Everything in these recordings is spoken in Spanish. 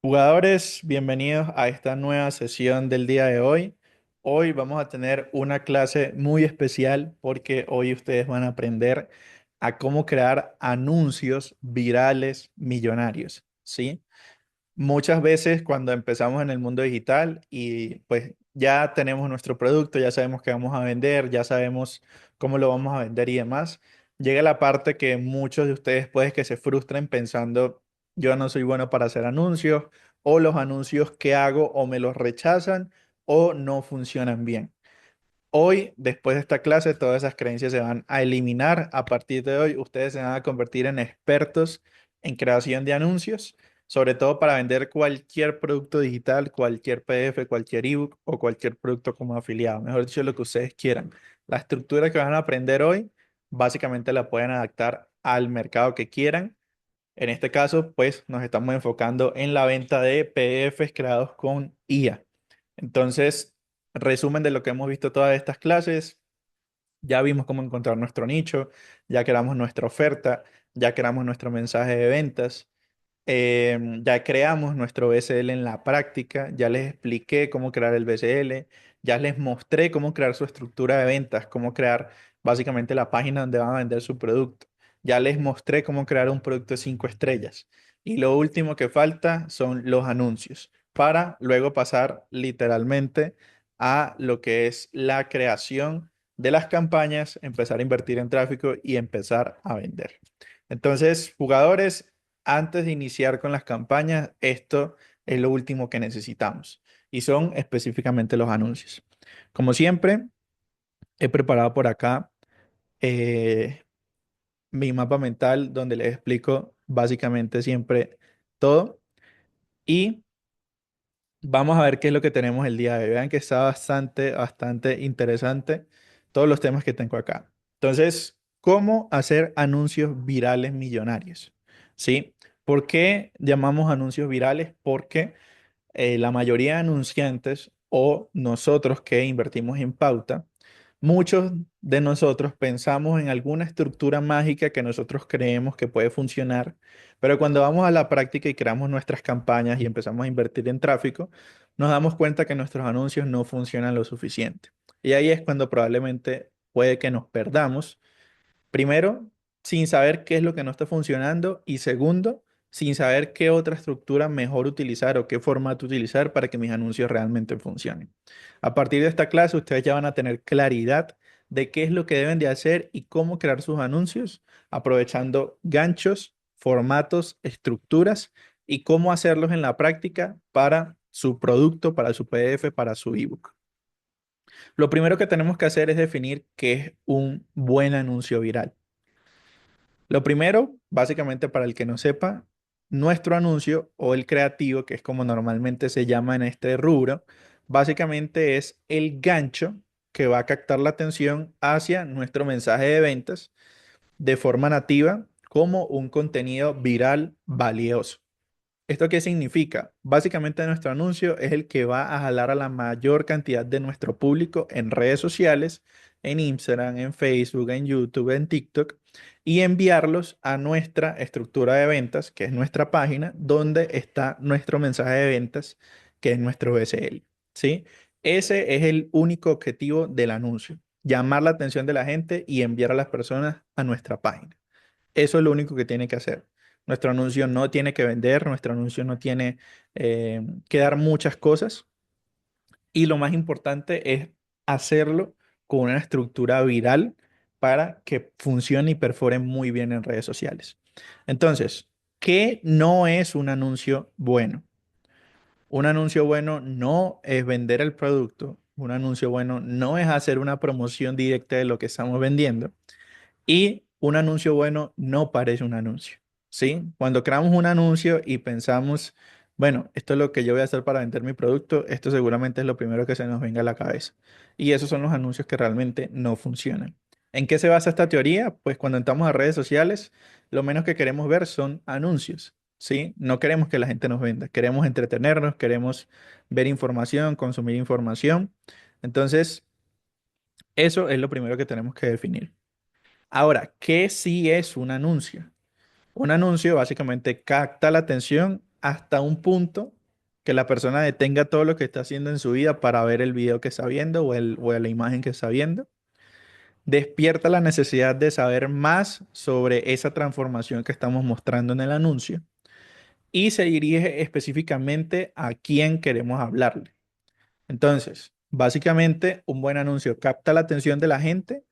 Jugadores, bienvenidos a esta nueva sesión del día de hoy. Hoy vamos a tener una clase muy especial porque hoy ustedes van a aprender a cómo crear anuncios virales millonarios, ¿sí? Muchas veces cuando empezamos en el mundo digital y pues ya tenemos nuestro producto, ya sabemos qué vamos a vender, ya sabemos cómo lo vamos a vender y demás, llega la parte que muchos de ustedes puede que se frustren pensando, yo no soy bueno para hacer anuncios o los anuncios que hago o me los rechazan o no funcionan bien. Hoy, después de esta clase, todas esas creencias se van a eliminar. A partir de hoy, ustedes se van a convertir en expertos en creación de anuncios, sobre todo para vender cualquier producto digital, cualquier PDF, cualquier ebook o cualquier producto como afiliado. Mejor dicho, lo que ustedes quieran. La estructura que van a aprender hoy, básicamente la pueden adaptar al mercado que quieran. En este caso, pues nos estamos enfocando en la venta de PDFs creados con IA. Entonces, resumen de lo que hemos visto todas estas clases, ya vimos cómo encontrar nuestro nicho, ya creamos nuestra oferta, ya creamos nuestro mensaje de ventas, ya creamos nuestro BCL en la práctica, ya les expliqué cómo crear el BCL, ya les mostré cómo crear su estructura de ventas, cómo crear básicamente la página donde van a vender su producto, ya les mostré cómo crear un producto de 5 estrellas. Y lo último que falta son los anuncios, para luego pasar literalmente a lo que es la creación de las campañas, empezar a invertir en tráfico y empezar a vender. Entonces, jugadores, antes de iniciar con las campañas, esto es lo último que necesitamos y son específicamente los anuncios. Como siempre, he preparado por acá eh, mi mapa mental donde les explico básicamente siempre todo y vamos a ver qué es lo que tenemos el día de hoy. Vean que está bastante interesante todos los temas que tengo acá. Entonces, ¿cómo hacer anuncios virales millonarios? ¿Sí? ¿Por qué llamamos anuncios virales? Porque la mayoría de anunciantes o nosotros que invertimos en pauta, muchos de nosotros pensamos en alguna estructura mágica que nosotros creemos que puede funcionar, pero cuando vamos a la práctica y creamos nuestras campañas y empezamos a invertir en tráfico, nos damos cuenta que nuestros anuncios no funcionan lo suficiente. Y ahí es cuando probablemente puede que nos perdamos. Primero, sin saber qué es lo que no está funcionando y segundo, sin saber qué otra estructura mejor utilizar o qué formato utilizar para que mis anuncios realmente funcionen. A partir de esta clase, ustedes ya van a tener claridad de qué es lo que deben de hacer y cómo crear sus anuncios, aprovechando ganchos, formatos, estructuras y cómo hacerlos en la práctica para su producto, para su PDF, para su ebook. Lo primero que tenemos que hacer es definir qué es un buen anuncio viral. Lo primero, básicamente para el que no sepa, nuestro anuncio o el creativo, que es como normalmente se llama en este rubro, básicamente es el gancho que va a captar la atención hacia nuestro mensaje de ventas de forma nativa como un contenido viral valioso. ¿Esto qué significa? Básicamente nuestro anuncio es el que va a jalar a la mayor cantidad de nuestro público en redes sociales, en Instagram, en Facebook, en YouTube, en TikTok, y enviarlos a nuestra estructura de ventas, que es nuestra página, donde está nuestro mensaje de ventas, que es nuestro BCL. ¿Sí? Ese es el único objetivo del anuncio, llamar la atención de la gente y enviar a las personas a nuestra página. Eso es lo único que tiene que hacer. Nuestro anuncio no tiene que vender, nuestro anuncio no tiene que dar muchas cosas y lo más importante es hacerlo con una estructura viral para que funcione y perfore muy bien en redes sociales. Entonces, ¿qué no es un anuncio bueno? Un anuncio bueno no es vender el producto, un anuncio bueno no es hacer una promoción directa de lo que estamos vendiendo. Y un anuncio bueno no parece un anuncio, ¿sí? Cuando creamos un anuncio y pensamos, bueno, esto es lo que yo voy a hacer para vender mi producto, esto seguramente es lo primero que se nos venga a la cabeza. Y esos son los anuncios que realmente no funcionan. ¿En qué se basa esta teoría? Pues cuando entramos a redes sociales, lo menos que queremos ver son anuncios, ¿sí? No queremos que la gente nos venda, queremos entretenernos, queremos ver información, consumir información. Entonces, eso es lo primero que tenemos que definir. Ahora, ¿qué sí es un anuncio? Un anuncio básicamente capta la atención hasta un punto que la persona detenga todo lo que está haciendo en su vida para ver el video que está viendo o la imagen que está viendo. Despierta la necesidad de saber más sobre esa transformación que estamos mostrando en el anuncio y se dirige específicamente a quién queremos hablarle. Entonces, básicamente, un buen anuncio capta la atención de la gente,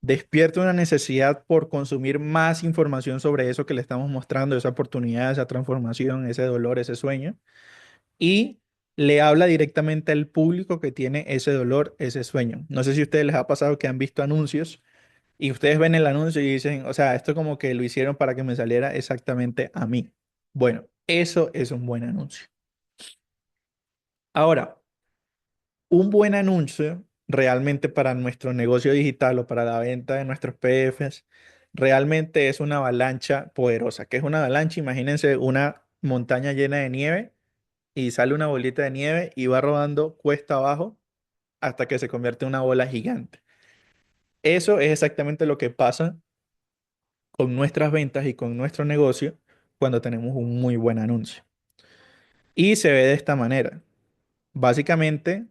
despierta una necesidad por consumir más información sobre eso que le estamos mostrando, esa oportunidad, esa transformación, ese dolor, ese sueño, y le habla directamente al público que tiene ese dolor, ese sueño. No sé si a ustedes les ha pasado que han visto anuncios y ustedes ven el anuncio y dicen, o sea, esto como que lo hicieron para que me saliera exactamente a mí. Bueno, eso es un buen anuncio. Ahora, un buen anuncio realmente para nuestro negocio digital o para la venta de nuestros PDFs, realmente es una avalancha poderosa. ¿Qué es una avalancha? Imagínense una montaña llena de nieve y sale una bolita de nieve y va rodando cuesta abajo hasta que se convierte en una bola gigante. Eso es exactamente lo que pasa con nuestras ventas y con nuestro negocio cuando tenemos un muy buen anuncio. Y se ve de esta manera. Básicamente,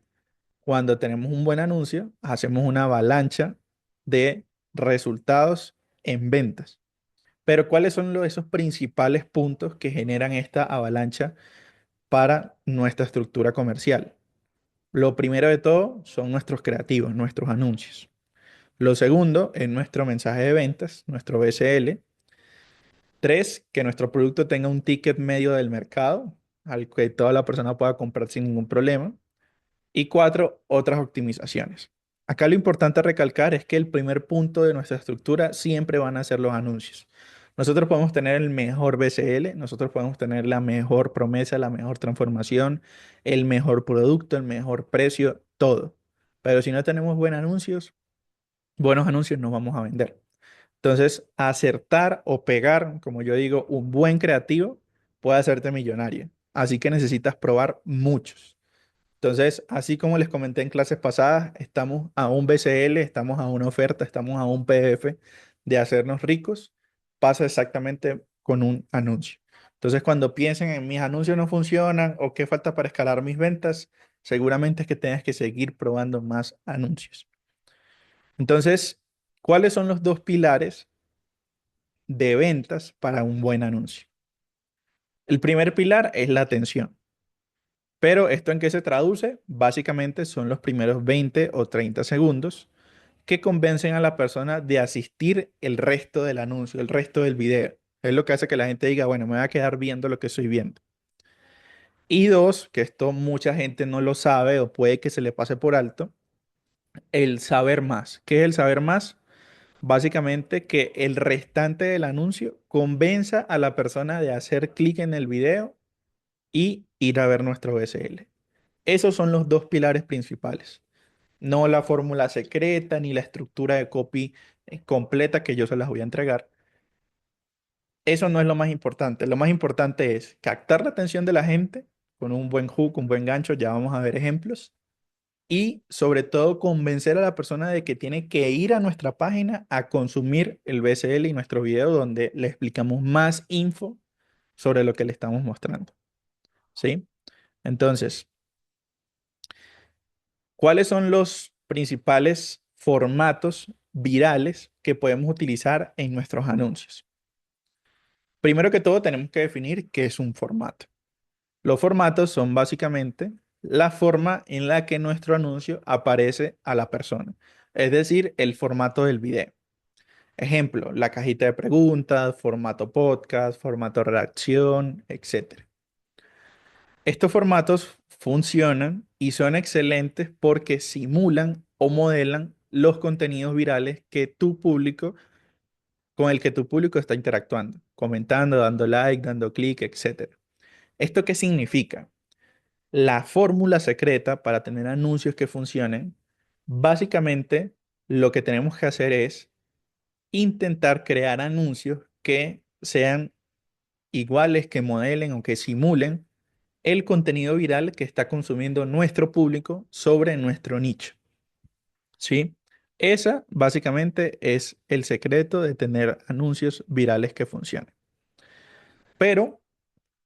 cuando tenemos un buen anuncio, hacemos una avalancha de resultados en ventas. Pero ¿cuáles son esos principales puntos que generan esta avalancha para nuestra estructura comercial? Lo primero de todo son nuestros creativos, nuestros anuncios. Lo segundo es nuestro mensaje de ventas, nuestro BCL. Tres, que nuestro producto tenga un ticket medio del mercado al que toda la persona pueda comprar sin ningún problema. Y cuatro, otras optimizaciones. Acá lo importante a recalcar es que el primer punto de nuestra estructura siempre van a ser los anuncios. Nosotros podemos tener el mejor BCL, nosotros podemos tener la mejor promesa, la mejor transformación, el mejor producto, el mejor precio, todo. Pero si no tenemos buenos anuncios no vamos a vender. Entonces, acertar o pegar, como yo digo, un buen creativo puede hacerte millonario. Así que necesitas probar muchos. Entonces, así como les comenté en clases pasadas, estamos a un BCL, estamos a una oferta, estamos a un PDF de hacernos ricos. Pasa exactamente con un anuncio. Entonces, cuando piensen en mis anuncios no funcionan o qué falta para escalar mis ventas, seguramente es que tengas que seguir probando más anuncios. Entonces, ¿cuáles son los dos pilares de ventas para un buen anuncio? El primer pilar es la atención. Pero ¿esto en qué se traduce? Básicamente son los primeros 20 o 30 segundos que convencen a la persona de asistir el resto del anuncio, el resto del video. Es lo que hace que la gente diga, bueno, me voy a quedar viendo lo que estoy viendo. Y dos, que esto mucha gente no lo sabe o puede que se le pase por alto, el saber más. ¿Qué es el saber más? Básicamente que el restante del anuncio convenza a la persona de hacer clic en el video y ir a ver nuestro BSL. Esos son los dos pilares principales. No la fórmula secreta ni la estructura de copy completa que yo se las voy a entregar. Eso no es lo más importante. Lo más importante es captar la atención de la gente con un buen hook, un buen gancho, ya vamos a ver ejemplos. Y sobre todo convencer a la persona de que tiene que ir a nuestra página a consumir el BSL y nuestro video donde le explicamos más info sobre lo que le estamos mostrando. ¿Sí? Entonces, ¿cuáles son los principales formatos virales que podemos utilizar en nuestros anuncios? Primero que todo, tenemos que definir qué es un formato. Los formatos son básicamente la forma en la que nuestro anuncio aparece a la persona, es decir, el formato del video. Ejemplo, la cajita de preguntas, formato podcast, formato redacción, etc. Estos formatos funcionan y son excelentes porque simulan o modelan los contenidos virales que tu público, con el que tu público está interactuando, comentando, dando like, dando clic, etc. ¿Esto qué significa? La fórmula secreta para tener anuncios que funcionen, básicamente lo que tenemos que hacer es intentar crear anuncios que sean iguales, que modelen o que simulen el contenido viral que está consumiendo nuestro público sobre nuestro nicho. ¿Sí? Esa básicamente es el secreto de tener anuncios virales que funcionen. Pero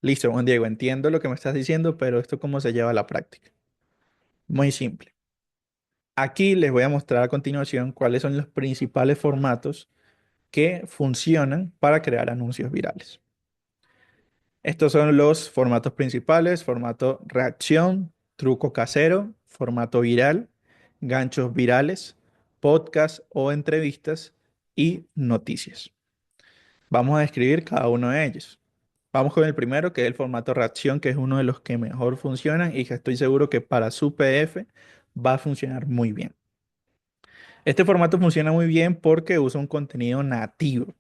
Listo, Juan Diego, entiendo lo que me estás diciendo, pero esto cómo se lleva a la práctica. Muy simple. Aquí les voy a mostrar a continuación cuáles son los principales formatos que funcionan para crear anuncios virales. Estos son los formatos principales: formato reacción, truco casero, formato viral, ganchos virales, podcast o entrevistas y noticias. Vamos a describir cada uno de ellos. Vamos con el primero, que es el formato reacción, que es uno de los que mejor funcionan y que estoy seguro que para su PDF va a funcionar muy bien. Este formato funciona muy bien porque usa un contenido nativo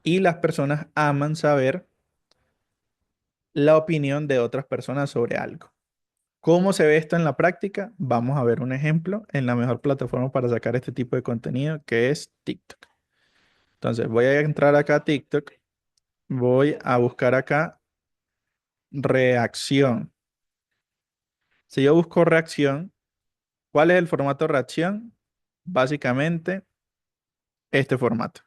y las personas aman saber la opinión de otras personas sobre algo. ¿Cómo se ve esto en la práctica? Vamos a ver un ejemplo en la mejor plataforma para sacar este tipo de contenido, que es TikTok. Entonces voy a entrar acá a TikTok, voy a buscar acá reacción. Si yo busco reacción, ¿cuál es el formato reacción? Básicamente este formato.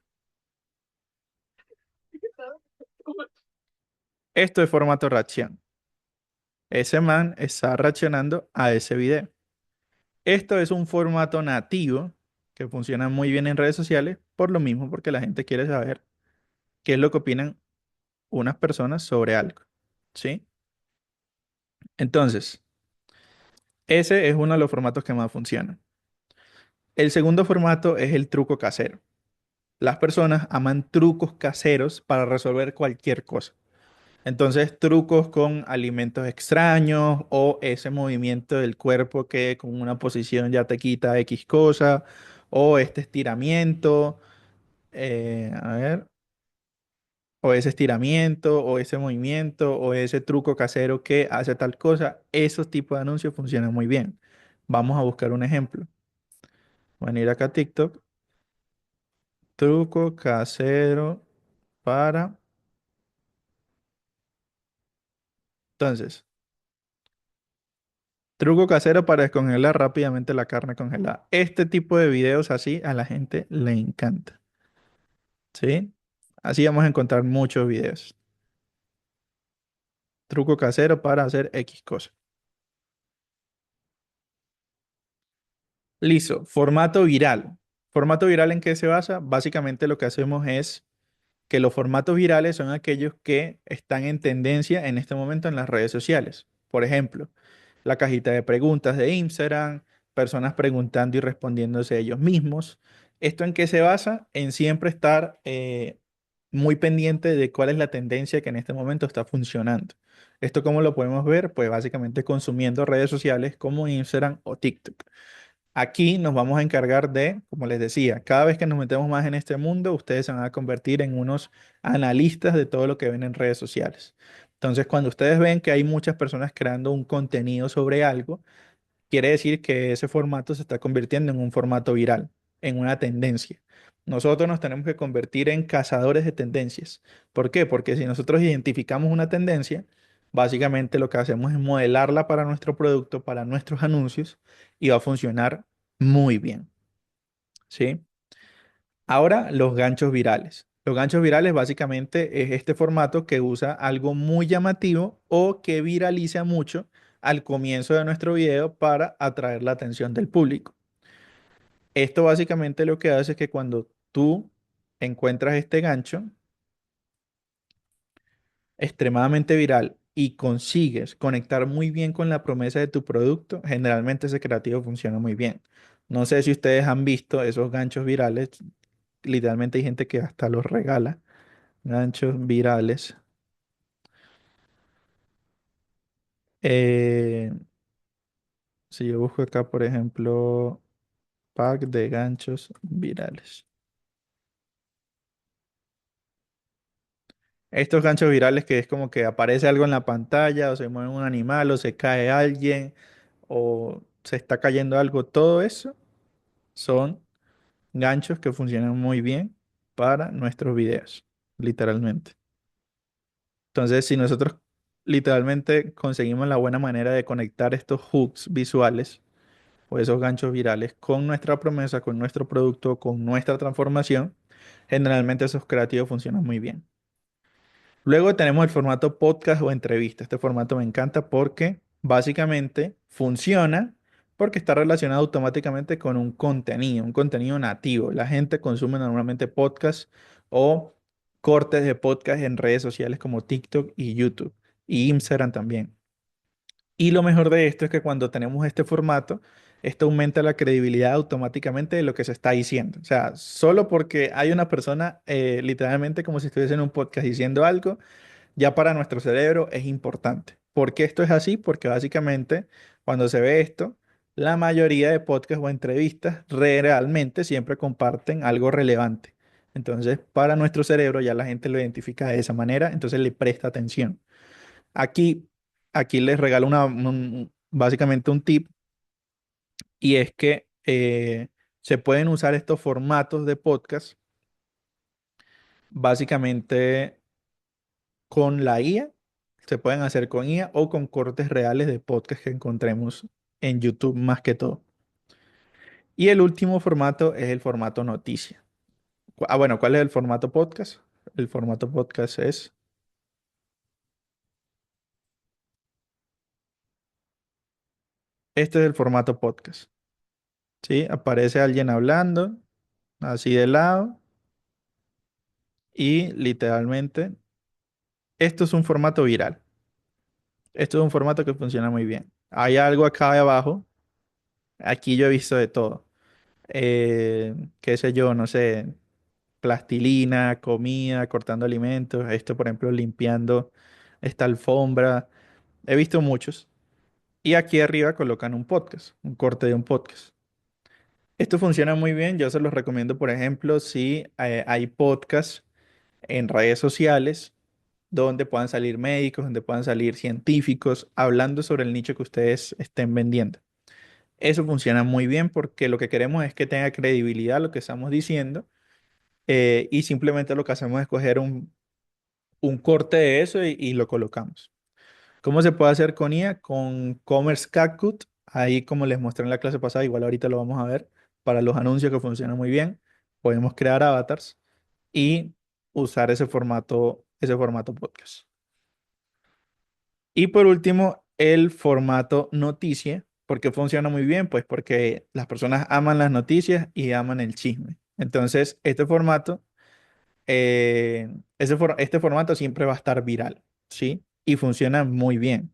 Esto es formato reacción. Ese man está reaccionando a ese video. Esto es un formato nativo que funciona muy bien en redes sociales por lo mismo, porque la gente quiere saber qué es lo que opinan unas personas sobre algo. ¿Sí? Entonces, ese es uno de los formatos que más funcionan. El segundo formato es el truco casero. Las personas aman trucos caseros para resolver cualquier cosa. Entonces, trucos con alimentos extraños o ese movimiento del cuerpo que con una posición ya te quita X cosa, o este estiramiento, a ver, o ese estiramiento, o ese movimiento, o ese truco casero que hace tal cosa. Esos tipos de anuncios funcionan muy bien. Vamos a buscar un ejemplo. Voy a ir acá a TikTok. Truco casero para... Entonces, truco casero para descongelar rápidamente la carne congelada. Este tipo de videos así a la gente le encanta. ¿Sí? Así vamos a encontrar muchos videos. Truco casero para hacer X cosa. Listo. Formato viral. ¿Formato viral en qué se basa? Básicamente lo que hacemos es que los formatos virales son aquellos que están en tendencia en este momento en las redes sociales. Por ejemplo, la cajita de preguntas de Instagram, personas preguntando y respondiéndose ellos mismos. ¿Esto en qué se basa? En siempre estar muy pendiente de cuál es la tendencia que en este momento está funcionando. ¿Esto cómo lo podemos ver? Pues básicamente consumiendo redes sociales como Instagram o TikTok. Aquí nos vamos a encargar de, como les decía, cada vez que nos metemos más en este mundo, ustedes se van a convertir en unos analistas de todo lo que ven en redes sociales. Entonces, cuando ustedes ven que hay muchas personas creando un contenido sobre algo, quiere decir que ese formato se está convirtiendo en un formato viral, en una tendencia. Nosotros nos tenemos que convertir en cazadores de tendencias. ¿Por qué? Porque si nosotros identificamos una tendencia, básicamente lo que hacemos es modelarla para nuestro producto, para nuestros anuncios, y va a funcionar muy bien. ¿Sí? Ahora, los ganchos virales. Los ganchos virales básicamente es este formato que usa algo muy llamativo o que viraliza mucho al comienzo de nuestro video para atraer la atención del público. Esto básicamente lo que hace es que cuando tú encuentras este gancho extremadamente viral y consigues conectar muy bien con la promesa de tu producto, generalmente ese creativo funciona muy bien. No sé si ustedes han visto esos ganchos virales. Literalmente hay gente que hasta los regala. Ganchos virales. Eh, si yo busco acá, por ejemplo, pack de ganchos virales. Estos ganchos virales que es como que aparece algo en la pantalla, o se mueve un animal, o se cae alguien, o se está cayendo algo, todo eso son ganchos que funcionan muy bien para nuestros videos, literalmente. Entonces, si nosotros literalmente conseguimos la buena manera de conectar estos hooks visuales o esos ganchos virales con nuestra promesa, con nuestro producto, con nuestra transformación, generalmente esos creativos funcionan muy bien. Luego tenemos el formato podcast o entrevista. Este formato me encanta porque básicamente funciona porque está relacionado automáticamente con un contenido nativo. La gente consume normalmente podcast o cortes de podcast en redes sociales como TikTok y YouTube y Instagram también. Y lo mejor de esto es que cuando tenemos este formato, esto aumenta la credibilidad automáticamente de lo que se está diciendo. O sea, solo porque hay una persona literalmente como si estuviese en un podcast diciendo algo ya para nuestro cerebro es importante. ¿Por qué esto es así? Porque básicamente cuando se ve esto, la mayoría de podcasts o entrevistas realmente siempre comparten algo relevante. Entonces, para nuestro cerebro ya la gente lo identifica de esa manera, entonces le presta atención. Aquí, aquí les regalo básicamente un tip y es que se pueden usar estos formatos de podcast básicamente con la IA, se pueden hacer con IA o con cortes reales de podcast que encontremos en YouTube más que todo. Y el último formato es el formato noticia. Bueno, ¿cuál es el formato podcast? El formato podcast este es el formato podcast. ¿Sí? Aparece alguien hablando, así de lado, y literalmente, esto es un formato viral. Esto es un formato que funciona muy bien. Hay algo acá de abajo. Aquí yo he visto de todo. Qué sé yo, no sé, plastilina, comida, cortando alimentos, esto por ejemplo limpiando esta alfombra. He visto muchos. Y aquí arriba colocan un podcast, un corte de un podcast. Esto funciona muy bien, yo se los recomiendo por ejemplo si hay podcasts en redes sociales donde puedan salir médicos, donde puedan salir científicos hablando sobre el nicho que ustedes estén vendiendo. Eso funciona muy bien porque lo que queremos es que tenga credibilidad lo que estamos diciendo y simplemente lo que hacemos es coger un corte de eso y lo colocamos. ¿Cómo se puede hacer con IA? Con Commerce CapCut. Ahí, como les mostré en la clase pasada, igual ahorita lo vamos a ver. Para los anuncios que funciona muy bien, podemos crear avatars y usar ese formato podcast. Y por último, el formato noticia. ¿Por qué funciona muy bien? Pues porque las personas aman las noticias y aman el chisme. Entonces, este formato siempre va a estar viral, ¿sí? Y funciona muy bien.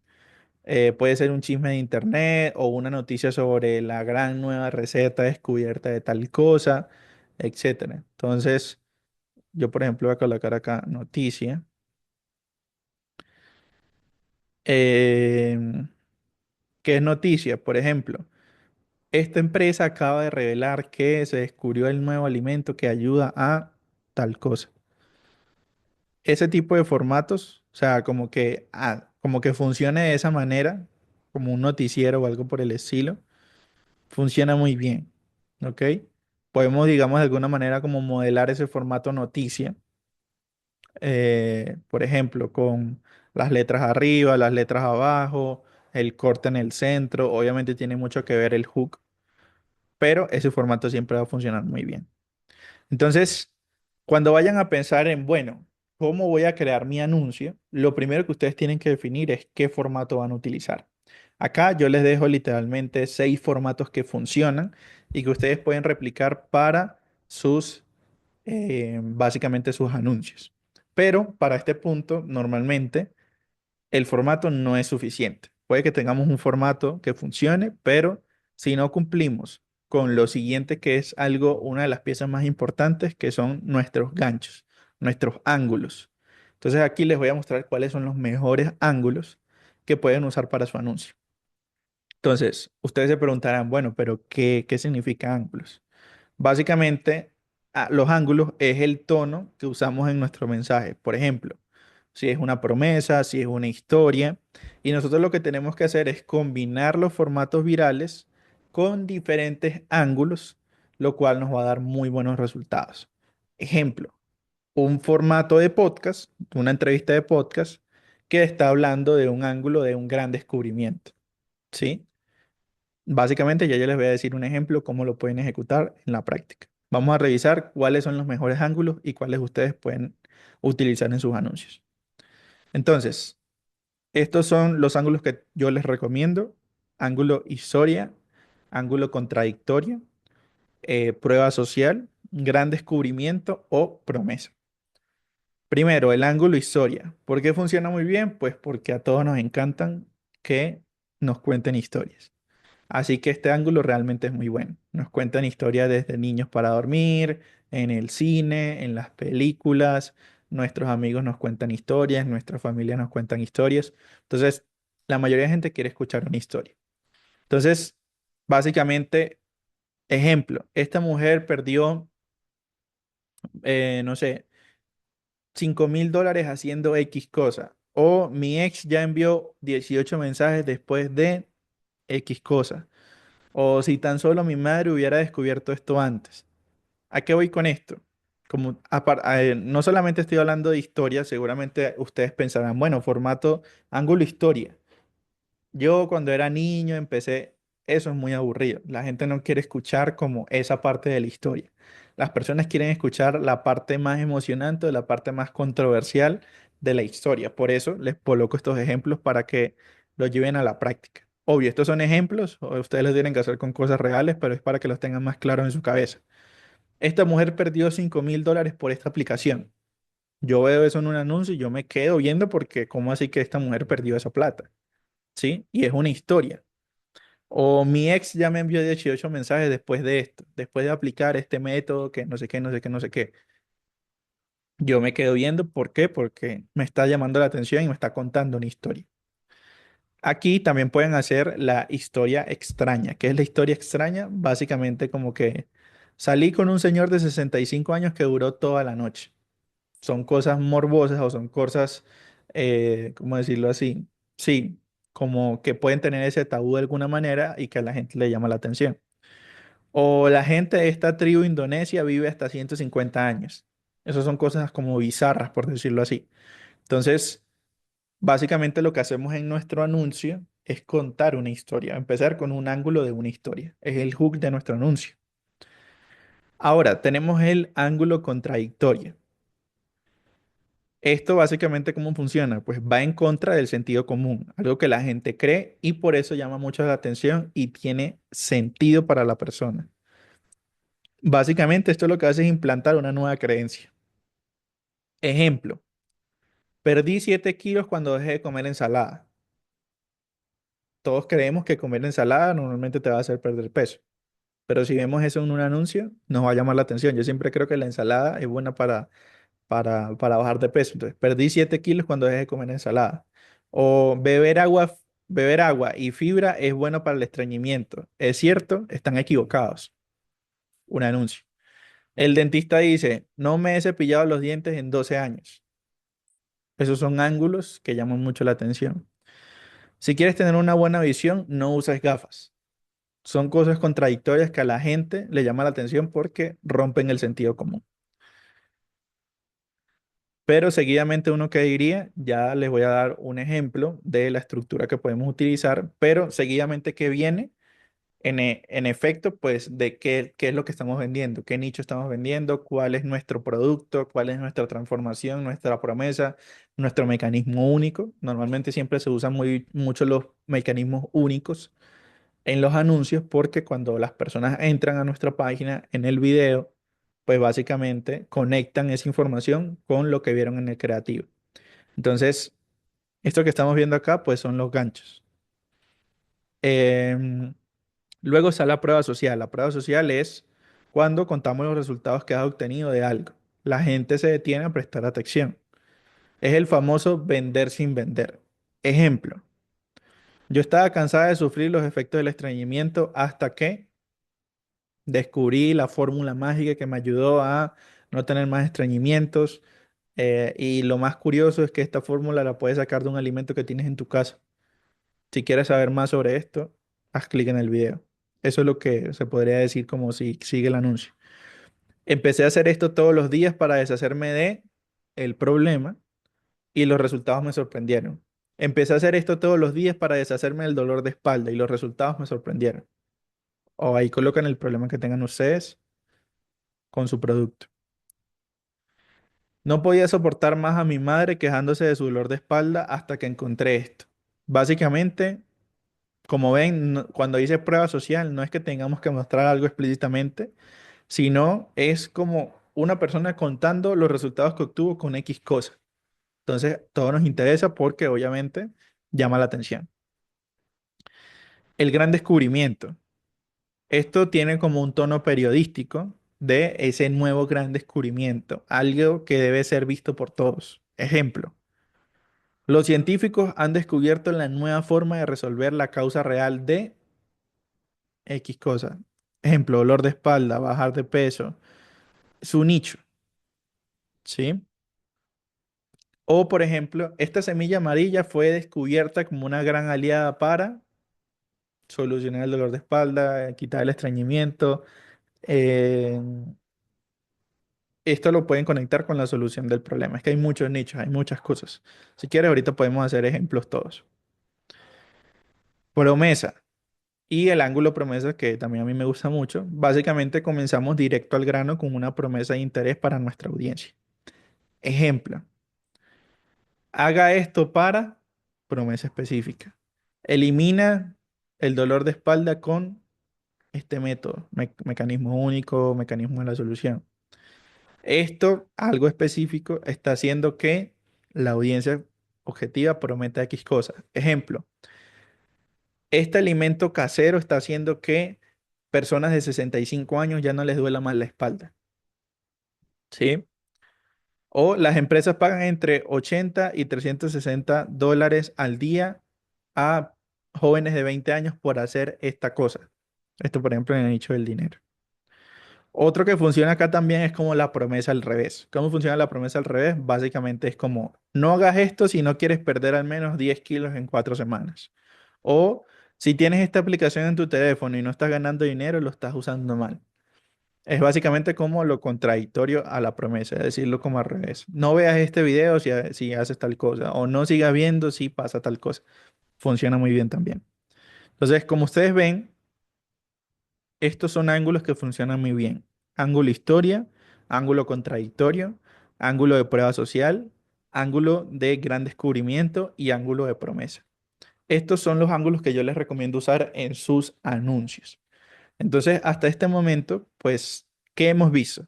Puede ser un chisme de internet o una noticia sobre la gran nueva receta descubierta de tal cosa, etcétera. Entonces, yo por ejemplo voy a colocar acá noticia. Eh, ¿Qué es noticia? Por ejemplo, esta empresa acaba de revelar que se descubrió el nuevo alimento que ayuda a tal cosa. Ese tipo de formatos, o sea, como que funcione de esa manera, como un noticiero o algo por el estilo, funciona muy bien, ¿ok? Podemos, digamos, de alguna manera como modelar ese formato noticia, por ejemplo, con las letras arriba, las letras abajo, el corte en el centro, obviamente tiene mucho que ver el hook, pero ese formato siempre va a funcionar muy bien. Entonces, cuando vayan a pensar en, bueno, ¿cómo voy a crear mi anuncio? Lo primero que ustedes tienen que definir es qué formato van a utilizar. Acá yo les dejo literalmente 6 formatos que funcionan y que ustedes pueden replicar para básicamente sus anuncios. Pero para este punto, normalmente el formato no es suficiente. Puede que tengamos un formato que funcione, pero si no cumplimos con lo siguiente, que es una de las piezas más importantes, que son nuestros ganchos, nuestros ángulos. Entonces aquí les voy a mostrar cuáles son los mejores ángulos que pueden usar para su anuncio. Entonces, ustedes se preguntarán, bueno, pero ¿qué significa ángulos? Básicamente, los ángulos es el tono que usamos en nuestro mensaje. Por ejemplo, si es una promesa, si es una historia. Y nosotros lo que tenemos que hacer es combinar los formatos virales con diferentes ángulos, lo cual nos va a dar muy buenos resultados. Ejemplo, un formato de podcast, una entrevista de podcast que está hablando de un ángulo de un gran descubrimiento. ¿Sí? Básicamente, ya yo les voy a decir un ejemplo cómo lo pueden ejecutar en la práctica. Vamos a revisar cuáles son los mejores ángulos y cuáles ustedes pueden utilizar en sus anuncios. Entonces, estos son los ángulos que yo les recomiendo. Ángulo historia, ángulo contradictorio, prueba social, gran descubrimiento o promesa. Primero, el ángulo historia. ¿Por qué funciona muy bien? Pues porque a todos nos encantan que nos cuenten historias. Así que este ángulo realmente es muy bueno. Nos cuentan historias desde niños para dormir, en el cine, en las películas. Nuestros amigos nos cuentan historias, nuestras familias nos cuentan historias. Entonces, la mayoría de gente quiere escuchar una historia. Entonces, básicamente, ejemplo, esta mujer perdió, no sé, $5,000 haciendo X cosa. O mi ex ya envió 18 mensajes después de X cosa. O si tan solo mi madre hubiera descubierto esto antes. ¿A qué voy con esto? No solamente estoy hablando de historia, seguramente ustedes pensarán, bueno, formato ángulo historia. Yo cuando era niño empecé, eso es muy aburrido. La gente no quiere escuchar como esa parte de la historia. Las personas quieren escuchar la parte más emocionante, la parte más controversial de la historia. Por eso les coloco estos ejemplos para que lo lleven a la práctica. Obvio, estos son ejemplos, o ustedes los tienen que hacer con cosas reales, pero es para que los tengan más claros en su cabeza. Esta mujer perdió $5,000 por esta aplicación. Yo veo eso en un anuncio y yo me quedo viendo porque ¿cómo así que esta mujer perdió esa plata? ¿Sí? Y es una historia. O mi ex ya me envió 18 mensajes después de esto, después de aplicar este método que no sé qué, no sé qué, no sé qué. Yo me quedo viendo, ¿por qué? Porque me está llamando la atención y me está contando una historia. Aquí también pueden hacer la historia extraña. ¿Qué es la historia extraña? Básicamente como que salí con un señor de 65 años que duró toda la noche. Son cosas morbosas o son cosas, ¿cómo decirlo así? Sí, como que pueden tener ese tabú de alguna manera y que a la gente le llama la atención. O la gente de esta tribu indonesia vive hasta 150 años. Esas son cosas como bizarras, por decirlo así. Entonces, básicamente lo que hacemos en nuestro anuncio es contar una historia, empezar con un ángulo de una historia. Es el hook de nuestro anuncio. Ahora, tenemos el ángulo contradictorio. Esto básicamente cómo funciona, pues va en contra del sentido común, algo que la gente cree y por eso llama mucho la atención y tiene sentido para la persona. Básicamente esto lo que hace es implantar una nueva creencia. Ejemplo, perdí 7 kilos cuando dejé de comer ensalada. Todos creemos que comer ensalada normalmente te va a hacer perder peso, pero si vemos eso en un anuncio, nos va a llamar la atención. Yo siempre creo que la ensalada es buena para bajar de peso. Entonces, perdí 7 kilos cuando dejé de comer ensalada. O beber agua y fibra es bueno para el estreñimiento. ¿Es cierto? Están equivocados. Un anuncio. El dentista dice, no me he cepillado los dientes en 12 años. Esos son ángulos que llaman mucho la atención. Si quieres tener una buena visión, no uses gafas. Son cosas contradictorias que a la gente le llama la atención porque rompen el sentido común. Pero seguidamente uno que diría, ya les voy a dar un ejemplo de la estructura que podemos utilizar, pero seguidamente que viene, en efecto, pues de qué es lo que estamos vendiendo, qué nicho estamos vendiendo, cuál es nuestro producto, cuál es nuestra transformación, nuestra promesa, nuestro mecanismo único. Normalmente siempre se usan mucho los mecanismos únicos en los anuncios porque cuando las personas entran a nuestra página en el video, pues básicamente conectan esa información con lo que vieron en el creativo. Entonces, esto que estamos viendo acá, pues son los ganchos. Em, Luego está la prueba social. La prueba social es cuando contamos los resultados que has obtenido de algo. La gente se detiene a prestar atención. Es el famoso vender sin vender. Ejemplo, yo estaba cansada de sufrir los efectos del estreñimiento hasta que descubrí la fórmula mágica que me ayudó a no tener más estreñimientos. Y lo más curioso es que esta fórmula la puedes sacar de un alimento que tienes en tu casa. Si quieres saber más sobre esto, haz clic en el video. Eso es lo que se podría decir como si sigue el anuncio. Empecé a hacer esto todos los días para deshacerme de el problema y los resultados me sorprendieron. Empecé a hacer esto todos los días para deshacerme del dolor de espalda y los resultados me sorprendieron. O ahí colocan el problema que tengan ustedes con su producto. No podía soportar más a mi madre quejándose de su dolor de espalda hasta que encontré esto. Básicamente, como ven, cuando dice prueba social, no es que tengamos que mostrar algo explícitamente, sino es como una persona contando los resultados que obtuvo con X cosa. Entonces, todo nos interesa porque obviamente llama la atención. El gran descubrimiento. Esto tiene como un tono periodístico de ese nuevo gran descubrimiento, algo que debe ser visto por todos. Ejemplo, los científicos han descubierto la nueva forma de resolver la causa real de X cosa. Ejemplo, dolor de espalda, bajar de peso, su nicho, ¿sí? O, por ejemplo, esta semilla amarilla fue descubierta como una gran aliada para solucionar el dolor de espalda, quitar el estreñimiento. eh, Esto lo pueden conectar con la solución del problema. Es que hay muchos nichos, hay muchas cosas. Si quieres, ahorita podemos hacer ejemplos todos. Promesa y el ángulo promesa, que también a mí me gusta mucho. Básicamente comenzamos directo al grano con una promesa de interés para nuestra audiencia. Ejemplo, haga esto para promesa específica. Elimina el dolor de espalda con este método, mecanismo único, mecanismo de la solución. Esto, algo específico, está haciendo que la audiencia objetiva prometa X cosas. Ejemplo, este alimento casero está haciendo que personas de 65 años ya no les duela más la espalda. ¿Sí? O las empresas pagan entre 80 y $360 al día a jóvenes de 20 años por hacer esta cosa. Esto, por ejemplo, en el nicho del dinero. Otro que funciona acá también es como la promesa al revés. ¿Cómo funciona la promesa al revés? Básicamente es como, no hagas esto si no quieres perder al menos 10 kilos en 4 semanas. O si tienes esta aplicación en tu teléfono y no estás ganando dinero, lo estás usando mal. Es básicamente como lo contradictorio a la promesa, es decirlo como al revés. No veas este video si haces tal cosa, o no sigas viendo si pasa tal cosa. Funciona muy bien también. Entonces, como ustedes ven, estos son ángulos que funcionan muy bien. Ángulo historia, ángulo contradictorio, ángulo de prueba social, ángulo de gran descubrimiento y ángulo de promesa. Estos son los ángulos que yo les recomiendo usar en sus anuncios. Entonces, hasta este momento, pues, ¿qué hemos visto?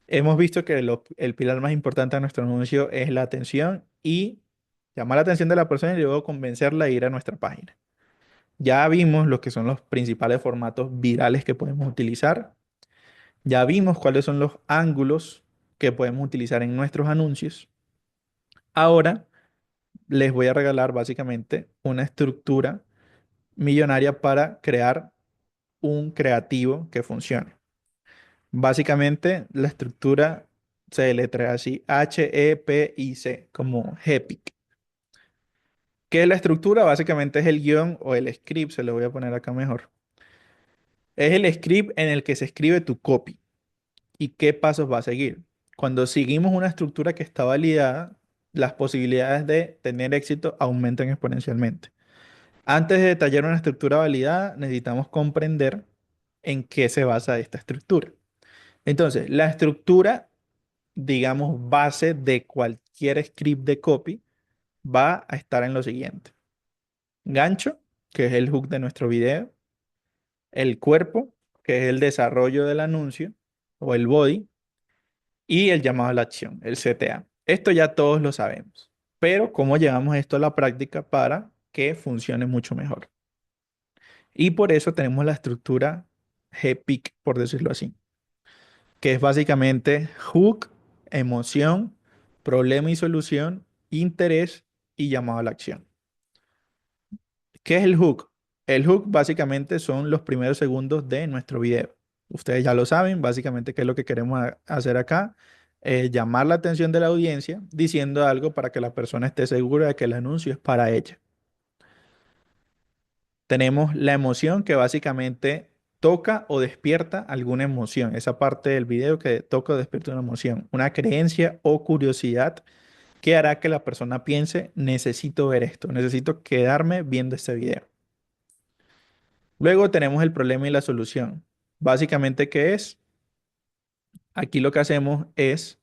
Hemos visto que el pilar más importante de nuestro anuncio es la atención y llamar la atención de la persona y luego convencerla a ir a nuestra página. Ya vimos lo que son los principales formatos virales que podemos utilizar. Ya vimos cuáles son los ángulos que podemos utilizar en nuestros anuncios. Ahora les voy a regalar básicamente una estructura millonaria para crear un creativo que funcione. Básicamente la estructura se deletrea así, HEPIC, como HEPIC. ¿Qué es la estructura? Básicamente es el guión o el script, se lo voy a poner acá mejor. Es el script en el que se escribe tu copy. ¿Y qué pasos va a seguir? Cuando seguimos una estructura que está validada, las posibilidades de tener éxito aumentan exponencialmente. Antes de detallar una estructura validada, necesitamos comprender en qué se basa esta estructura. Entonces, la estructura, digamos, base de cualquier script de copy va a estar en lo siguiente. Gancho, que es el hook de nuestro video. El cuerpo, que es el desarrollo del anuncio o el body. Y el llamado a la acción, el CTA. Esto ya todos lo sabemos, pero ¿cómo llevamos esto a la práctica para que funcione mucho mejor? Y por eso tenemos la estructura GPIC, por decirlo así, que es básicamente hook, emoción, problema y solución, interés y llamado a la acción. ¿Qué es el hook? El hook básicamente son los primeros segundos de nuestro video. Ustedes ya lo saben, básicamente qué es lo que queremos hacer acá. Llamar la atención de la audiencia diciendo algo para que la persona esté segura de que el anuncio es para ella. Tenemos la emoción que básicamente toca o despierta alguna emoción. Esa parte del video que toca o despierta una emoción, una creencia o curiosidad que hará que la persona piense, necesito ver esto, necesito quedarme viendo este video. Luego tenemos el problema y la solución. Básicamente, ¿qué es? Aquí lo que hacemos es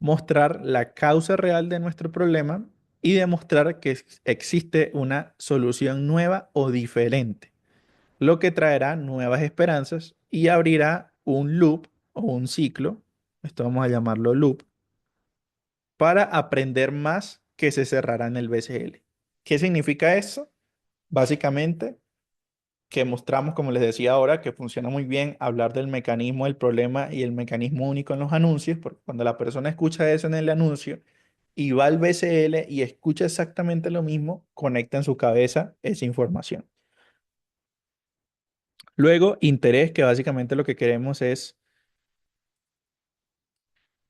mostrar la causa real de nuestro problema y demostrar que existe una solución nueva o diferente, lo que traerá nuevas esperanzas y abrirá un loop o un ciclo, esto vamos a llamarlo loop, para aprender más que se cerrará en el BCL. ¿Qué significa eso? Básicamente, que mostramos, como les decía ahora, que funciona muy bien hablar del mecanismo del problema y el mecanismo único en los anuncios, porque cuando la persona escucha eso en el anuncio y va al BCL y escucha exactamente lo mismo, conecta en su cabeza esa información. Luego, interés, que básicamente lo que queremos es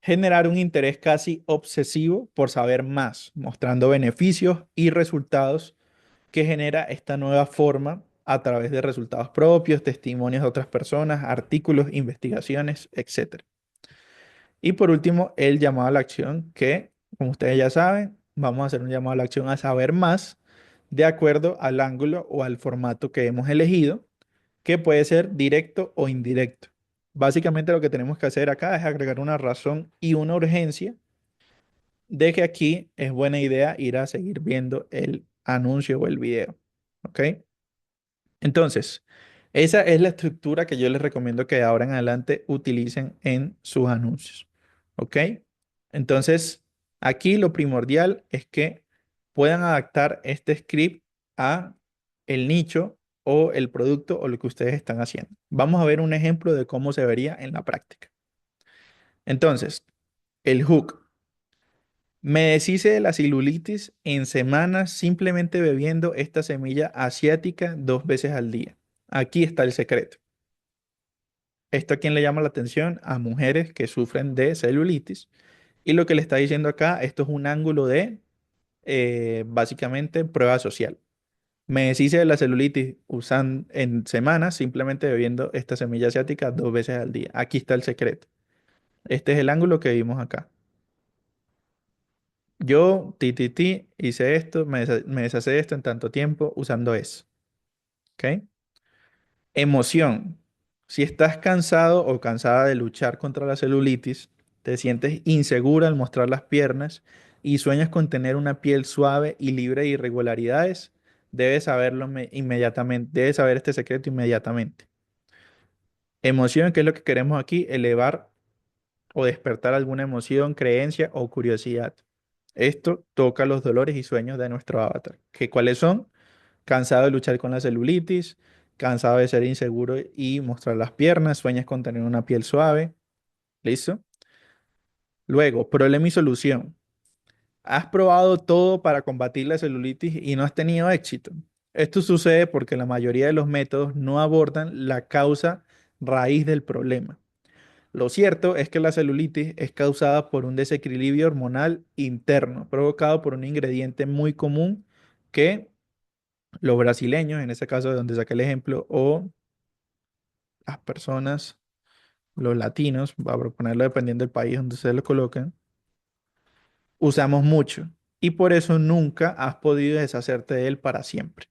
generar un interés casi obsesivo por saber más, mostrando beneficios y resultados que genera esta nueva forma a través de resultados propios, testimonios de otras personas, artículos, investigaciones, etcétera. Y por último, el llamado a la acción, que, como ustedes ya saben, vamos a hacer un llamado a la acción a saber más de acuerdo al ángulo o al formato que hemos elegido, que puede ser directo o indirecto. Básicamente lo que tenemos que hacer acá es agregar una razón y una urgencia de que aquí es buena idea ir a seguir viendo el anuncio o el video. ¿Ok? Entonces, esa es la estructura que yo les recomiendo que de ahora en adelante utilicen en sus anuncios. ¿Ok? Entonces, aquí lo primordial es que puedan adaptar este script a el nicho o el producto o lo que ustedes están haciendo. Vamos a ver un ejemplo de cómo se vería en la práctica. Entonces, el hook. Me deshice de la celulitis en semanas simplemente bebiendo esta semilla asiática 2 veces al día. Aquí está el secreto. ¿Esto a quién le llama la atención? A mujeres que sufren de celulitis. Y lo que le está diciendo acá, esto es un ángulo de, básicamente, prueba social. Me deshice de la celulitis usando en semanas simplemente bebiendo esta semilla asiática 2 veces al día. Aquí está el secreto. Este es el ángulo que vimos acá. Yo, hice esto, me deshace de esto en tanto tiempo usando eso. ¿Ok? Emoción. Si estás cansado o cansada de luchar contra la celulitis, te sientes insegura al mostrar las piernas y sueñas con tener una piel suave y libre de irregularidades, debes saberlo inmediatamente, debes saber este secreto inmediatamente. Emoción, ¿qué es lo que queremos aquí? Elevar o despertar alguna emoción, creencia o curiosidad. Esto toca los dolores y sueños de nuestro avatar. ¿Qué cuáles son? Cansado de luchar con la celulitis, cansado de ser inseguro y mostrar las piernas, sueñas con tener una piel suave. ¿Listo? Luego, problema y solución. ¿Has probado todo para combatir la celulitis y no has tenido éxito? Esto sucede porque la mayoría de los métodos no abordan la causa raíz del problema. Lo cierto es que la celulitis es causada por un desequilibrio hormonal interno, provocado por un ingrediente muy común que los brasileños, en ese caso de donde saqué el ejemplo, o las personas, los latinos, va a proponerlo dependiendo del país donde se lo coloquen, usamos mucho y por eso nunca has podido deshacerte de él para siempre.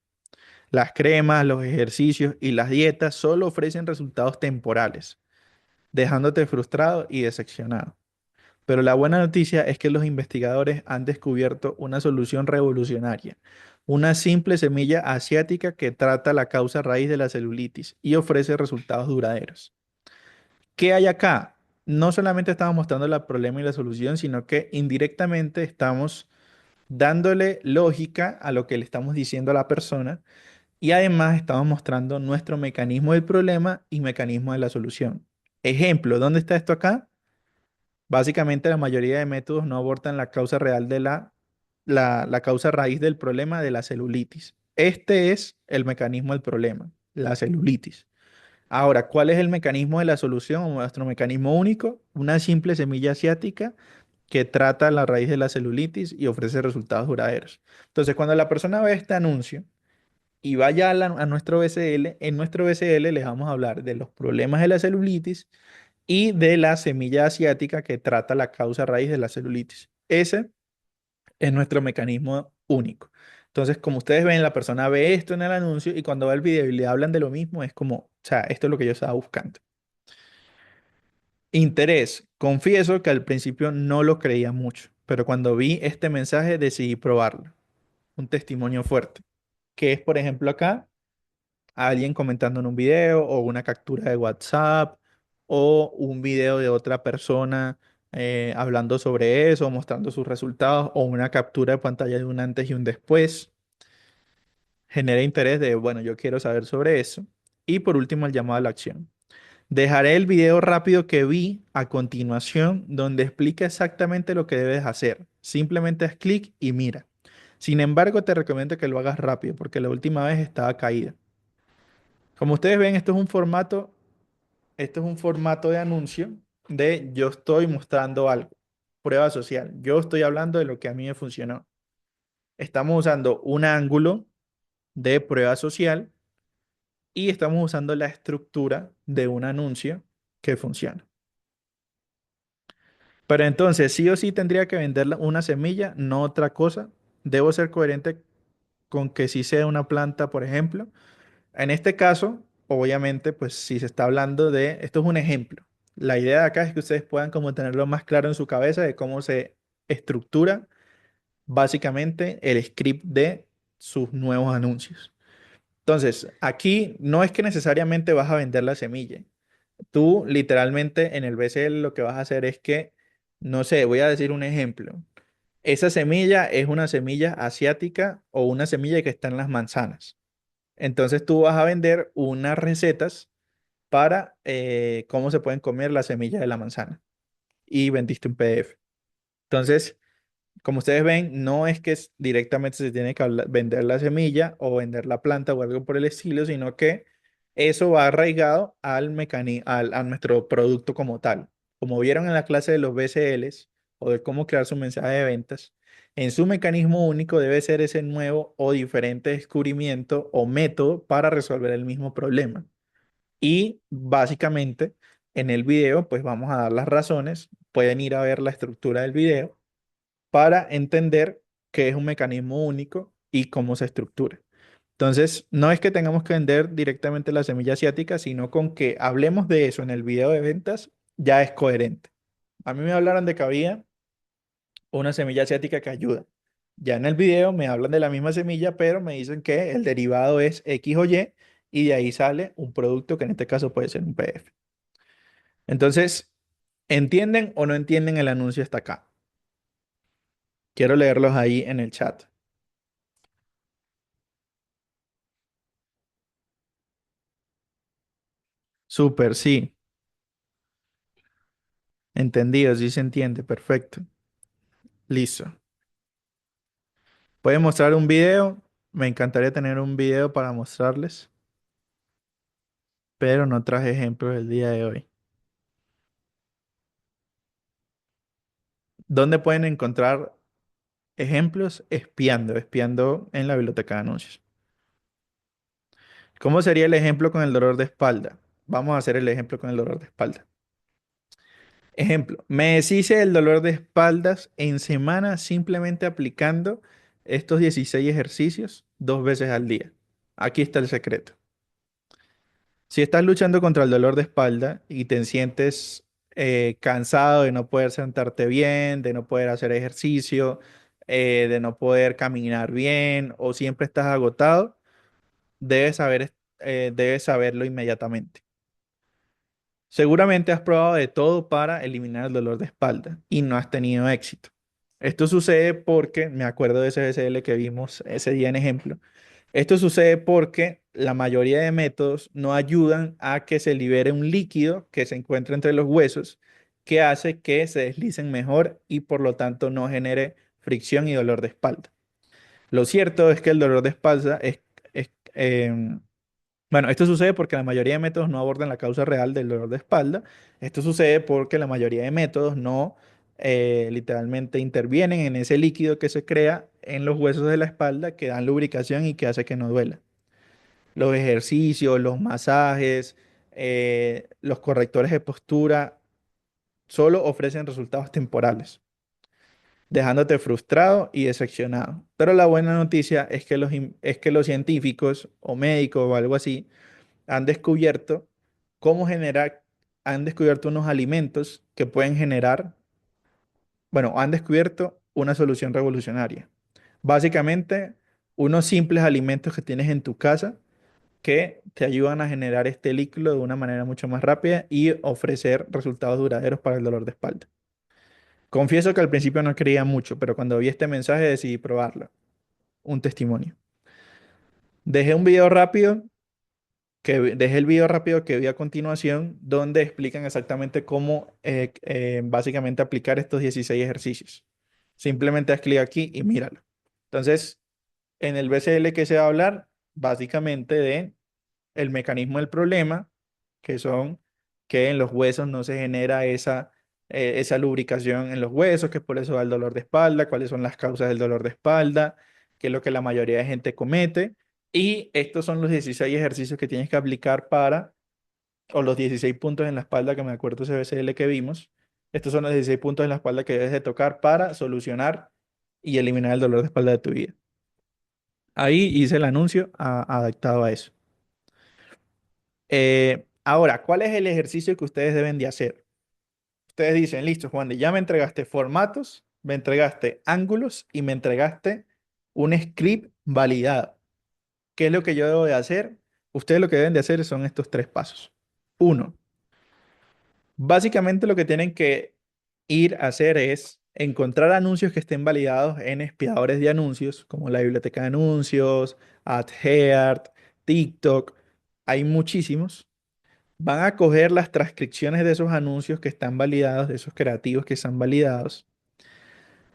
Las cremas, los ejercicios y las dietas solo ofrecen resultados temporales, dejándote frustrado y decepcionado. Pero la buena noticia es que los investigadores han descubierto una solución revolucionaria, una simple semilla asiática que trata la causa raíz de la celulitis y ofrece resultados duraderos. ¿Qué hay acá? No solamente estamos mostrando el problema y la solución, sino que indirectamente estamos dándole lógica a lo que le estamos diciendo a la persona y además estamos mostrando nuestro mecanismo del problema y mecanismo de la solución. Ejemplo, ¿dónde está esto acá? Básicamente, la mayoría de métodos no abordan la causa real de la causa raíz del problema de la celulitis. Este es el mecanismo del problema, la celulitis. Ahora, ¿cuál es el mecanismo de la solución o nuestro mecanismo único? Una simple semilla asiática que trata la raíz de la celulitis y ofrece resultados duraderos. Entonces, cuando la persona ve este anuncio y vaya a nuestro BCL, en nuestro BCL les vamos a hablar de los problemas de la celulitis y de la semilla asiática que trata la causa raíz de la celulitis. Ese es nuestro mecanismo único. Entonces, como ustedes ven, la persona ve esto en el anuncio y cuando va el video y le hablan de lo mismo, es como, o sea, esto es lo que yo estaba buscando. Interés. Confieso que al principio no lo creía mucho, pero cuando vi este mensaje decidí probarlo. Un testimonio fuerte, que es, por ejemplo, acá, alguien comentando en un video o una captura de WhatsApp o un video de otra persona hablando sobre eso, mostrando sus resultados o una captura de pantalla de un antes y un después. Genera interés de, bueno, yo quiero saber sobre eso. Y por último, el llamado a la acción. Dejaré el video rápido que vi a continuación donde explica exactamente lo que debes hacer. Simplemente haz clic y mira. Sin embargo, te recomiendo que lo hagas rápido porque la última vez estaba caída. Como ustedes ven, esto es un formato de anuncio de yo estoy mostrando algo, prueba social. Yo estoy hablando de lo que a mí me funcionó. Estamos usando un ángulo de prueba social y estamos usando la estructura de un anuncio que funciona. Pero entonces, sí o sí tendría que vender una semilla, no otra cosa. Debo ser coherente con que sí sea una planta, por ejemplo. En este caso, obviamente, pues si se está hablando de, esto es un ejemplo. La idea de acá es que ustedes puedan como tenerlo más claro en su cabeza de cómo se estructura básicamente el script de sus nuevos anuncios. Entonces, aquí no es que necesariamente vas a vender la semilla. Tú literalmente en el BCL lo que vas a hacer es que, no sé, voy a decir un ejemplo. Esa semilla es una semilla asiática o una semilla que está en las manzanas. Entonces tú vas a vender unas recetas para cómo se pueden comer las semillas de la manzana y vendiste un PDF. Entonces, como ustedes ven, no es que directamente se tiene que vender la semilla o vender la planta o algo por el estilo, sino que eso va arraigado a nuestro producto como tal. Como vieron en la clase de los BCLs o de cómo crear su mensaje de ventas, en su mecanismo único debe ser ese nuevo o diferente descubrimiento o método para resolver el mismo problema. Y básicamente en el video, pues vamos a dar las razones. Pueden ir a ver la estructura del video para entender qué es un mecanismo único y cómo se estructura. Entonces, no es que tengamos que vender directamente la semilla asiática, sino con que hablemos de eso en el video de ventas, ya es coherente. A mí me hablaron de que había una semilla asiática que ayuda. Ya en el video me hablan de la misma semilla, pero me dicen que el derivado es X o y de ahí sale un producto que en este caso puede ser un PDF. Entonces, ¿entienden o no entienden el anuncio hasta acá? Quiero leerlos ahí en el chat. Súper, sí. Entendido, sí se entiende, perfecto. Listo. ¿Pueden mostrar un video? Me encantaría tener un video para mostrarles, pero no traje ejemplos el día de hoy. ¿Dónde pueden encontrar ejemplos? Espiando en la biblioteca de anuncios. ¿Cómo sería el ejemplo con el dolor de espalda? Vamos a hacer el ejemplo con el dolor de espalda. Ejemplo, me deshice del dolor de espaldas en semana simplemente aplicando estos 16 ejercicios 2 veces al día. Aquí está el secreto. Si estás luchando contra el dolor de espalda y te sientes cansado de no poder sentarte bien, de no poder hacer ejercicio, de no poder caminar bien o siempre estás agotado, debes saberlo inmediatamente. Seguramente has probado de todo para eliminar el dolor de espalda y no has tenido éxito. Esto sucede porque, me acuerdo de ese BCL que vimos ese día en ejemplo, esto sucede porque la mayoría de métodos no ayudan a que se libere un líquido que se encuentra entre los huesos que hace que se deslicen mejor y por lo tanto no genere fricción y dolor de espalda. Lo cierto es que el dolor de espalda bueno, esto sucede porque la mayoría de métodos no abordan la causa real del dolor de espalda. Esto sucede porque la mayoría de métodos no literalmente intervienen en ese líquido que se crea en los huesos de la espalda que dan lubricación y que hace que no duela. Los ejercicios, los masajes, los correctores de postura solo ofrecen resultados temporales, dejándote frustrado y decepcionado. Pero la buena noticia es que es que los científicos o médicos o algo así han descubierto cómo generar. han descubierto unos alimentos que pueden generar, bueno, han descubierto una solución revolucionaria. Básicamente, unos simples alimentos que tienes en tu casa que te ayudan a generar este líquido de una manera mucho más rápida y ofrecer resultados duraderos para el dolor de espalda. Confieso que al principio no creía mucho, pero cuando vi este mensaje decidí probarlo. Un testimonio. Dejé un video rápido dejé el video rápido que vi a continuación, donde explican exactamente cómo básicamente aplicar estos 16 ejercicios. Simplemente haz clic aquí y míralo. Entonces, en el BCL que se va a hablar básicamente de el mecanismo del problema, que son que en los huesos no se genera esa lubricación en los huesos, que por eso da el dolor de espalda, cuáles son las causas del dolor de espalda, que es lo que la mayoría de gente comete. Y estos son los 16 ejercicios que tienes que aplicar o los 16 puntos en la espalda, que me acuerdo ese BCL que vimos. Estos son los 16 puntos en la espalda que debes de tocar para solucionar y eliminar el dolor de espalda de tu vida. Ahí hice el anuncio adaptado a eso. Ahora, ¿cuál es el ejercicio que ustedes deben de hacer? Ustedes dicen, listo, Juan, ya me entregaste formatos, me entregaste ángulos y me entregaste un script validado. ¿Qué es lo que yo debo de hacer? Ustedes lo que deben de hacer son estos tres pasos. Uno, básicamente lo que tienen que ir a hacer es encontrar anuncios que estén validados en espiadores de anuncios, como la biblioteca de anuncios, AdHeart, TikTok. Hay muchísimos. Van a coger las transcripciones de esos anuncios que están validados, de esos creativos que están validados.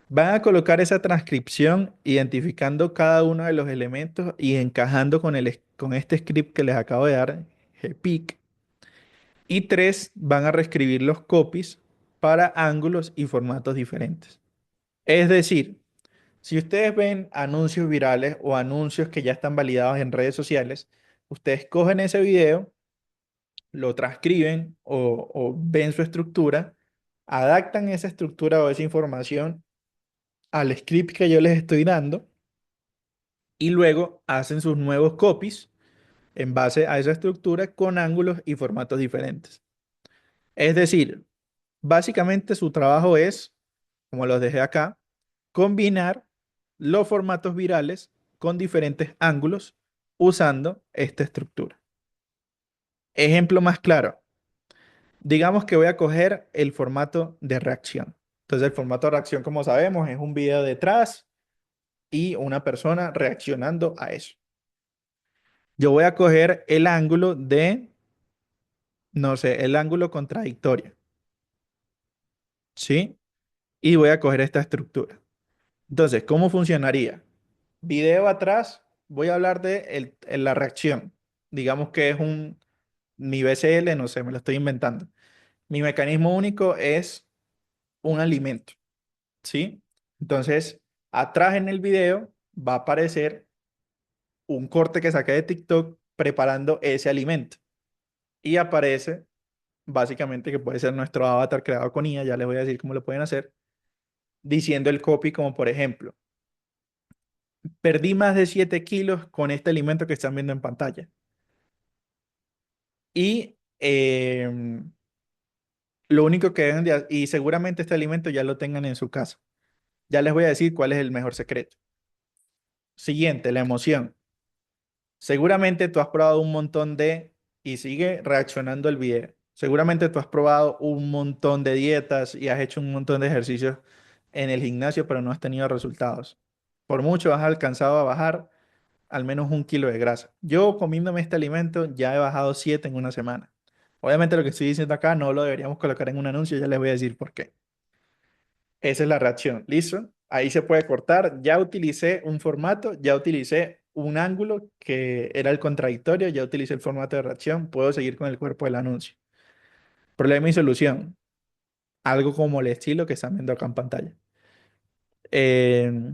Van a colocar esa transcripción identificando cada uno de los elementos y encajando con este script que les acabo de dar, GPIC. Y tres, van a reescribir los copies para ángulos y formatos diferentes. Es decir, si ustedes ven anuncios virales o anuncios que ya están validados en redes sociales, ustedes cogen ese video, lo transcriben o ven su estructura, adaptan esa estructura o esa información al script que yo les estoy dando y luego hacen sus nuevos copies en base a esa estructura con ángulos y formatos diferentes. Es decir, básicamente su trabajo es, como los dejé acá, combinar los formatos virales con diferentes ángulos usando esta estructura. Ejemplo más claro. Digamos que voy a coger el formato de reacción. Entonces, el formato de reacción, como sabemos, es un video detrás y una persona reaccionando a eso. Yo voy a coger el ángulo no sé, el ángulo contradictorio, ¿sí? Y voy a coger esta estructura. Entonces, ¿cómo funcionaría? Video atrás, voy a hablar de la reacción. Digamos que es mi BCL, no sé, me lo estoy inventando. Mi mecanismo único es un alimento. ¿Sí? Entonces, atrás en el video va a aparecer un corte que saqué de TikTok preparando ese alimento. Y aparece, básicamente, que puede ser nuestro avatar creado con IA, ya les voy a decir cómo lo pueden hacer, diciendo el copy como por ejemplo, perdí más de 7 kilos con este alimento que están viendo en pantalla. Y lo único que deben y seguramente este alimento ya lo tengan en su casa. Ya les voy a decir cuál es el mejor secreto. Siguiente, la emoción. Seguramente tú has probado un montón y sigue reaccionando el video. Seguramente tú has probado un montón de dietas y has hecho un montón de ejercicios en el gimnasio, pero no has tenido resultados. Por mucho has alcanzado a bajar al menos 1 kilo de grasa. Yo comiéndome este alimento ya he bajado 7 en una semana. Obviamente lo que estoy diciendo acá no lo deberíamos colocar en un anuncio, ya les voy a decir por qué. Esa es la reacción. ¿Listo? Ahí se puede cortar. Ya utilicé un formato, ya utilicé un ángulo que era el contradictorio, ya utilicé el formato de reacción. Puedo seguir con el cuerpo del anuncio. Problema y solución. Algo como el estilo que están viendo acá en pantalla. Eh,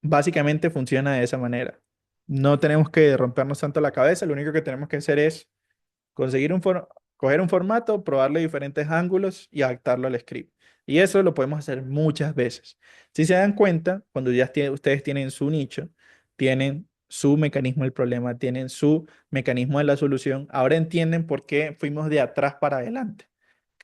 Básicamente funciona de esa manera. No tenemos que rompernos tanto la cabeza. Lo único que tenemos que hacer es conseguir coger un formato, probarle diferentes ángulos y adaptarlo al script. Y eso lo podemos hacer muchas veces. Si se dan cuenta, cuando ya ustedes tienen su nicho, tienen su mecanismo del problema, tienen su mecanismo de la solución. Ahora entienden por qué fuimos de atrás para adelante,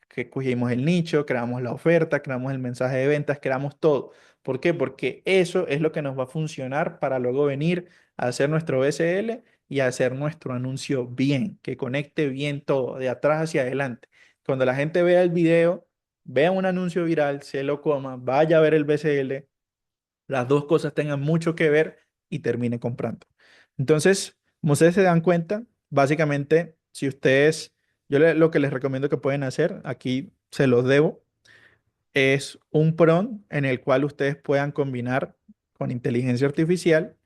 que cogimos el nicho, creamos la oferta, creamos el mensaje de ventas, creamos todo. ¿Por qué? Porque eso es lo que nos va a funcionar para luego venir a hacer nuestro BSL y a hacer nuestro anuncio bien, que conecte bien todo, de atrás hacia adelante. Cuando la gente vea el video, vea un anuncio viral, se lo coma, vaya a ver el BSL, las dos cosas tengan mucho que ver y termine comprando. Entonces, como ustedes se dan cuenta, básicamente, si ustedes, lo que les recomiendo que pueden hacer, aquí se los debo, es un prompt en el cual ustedes puedan combinar con inteligencia artificial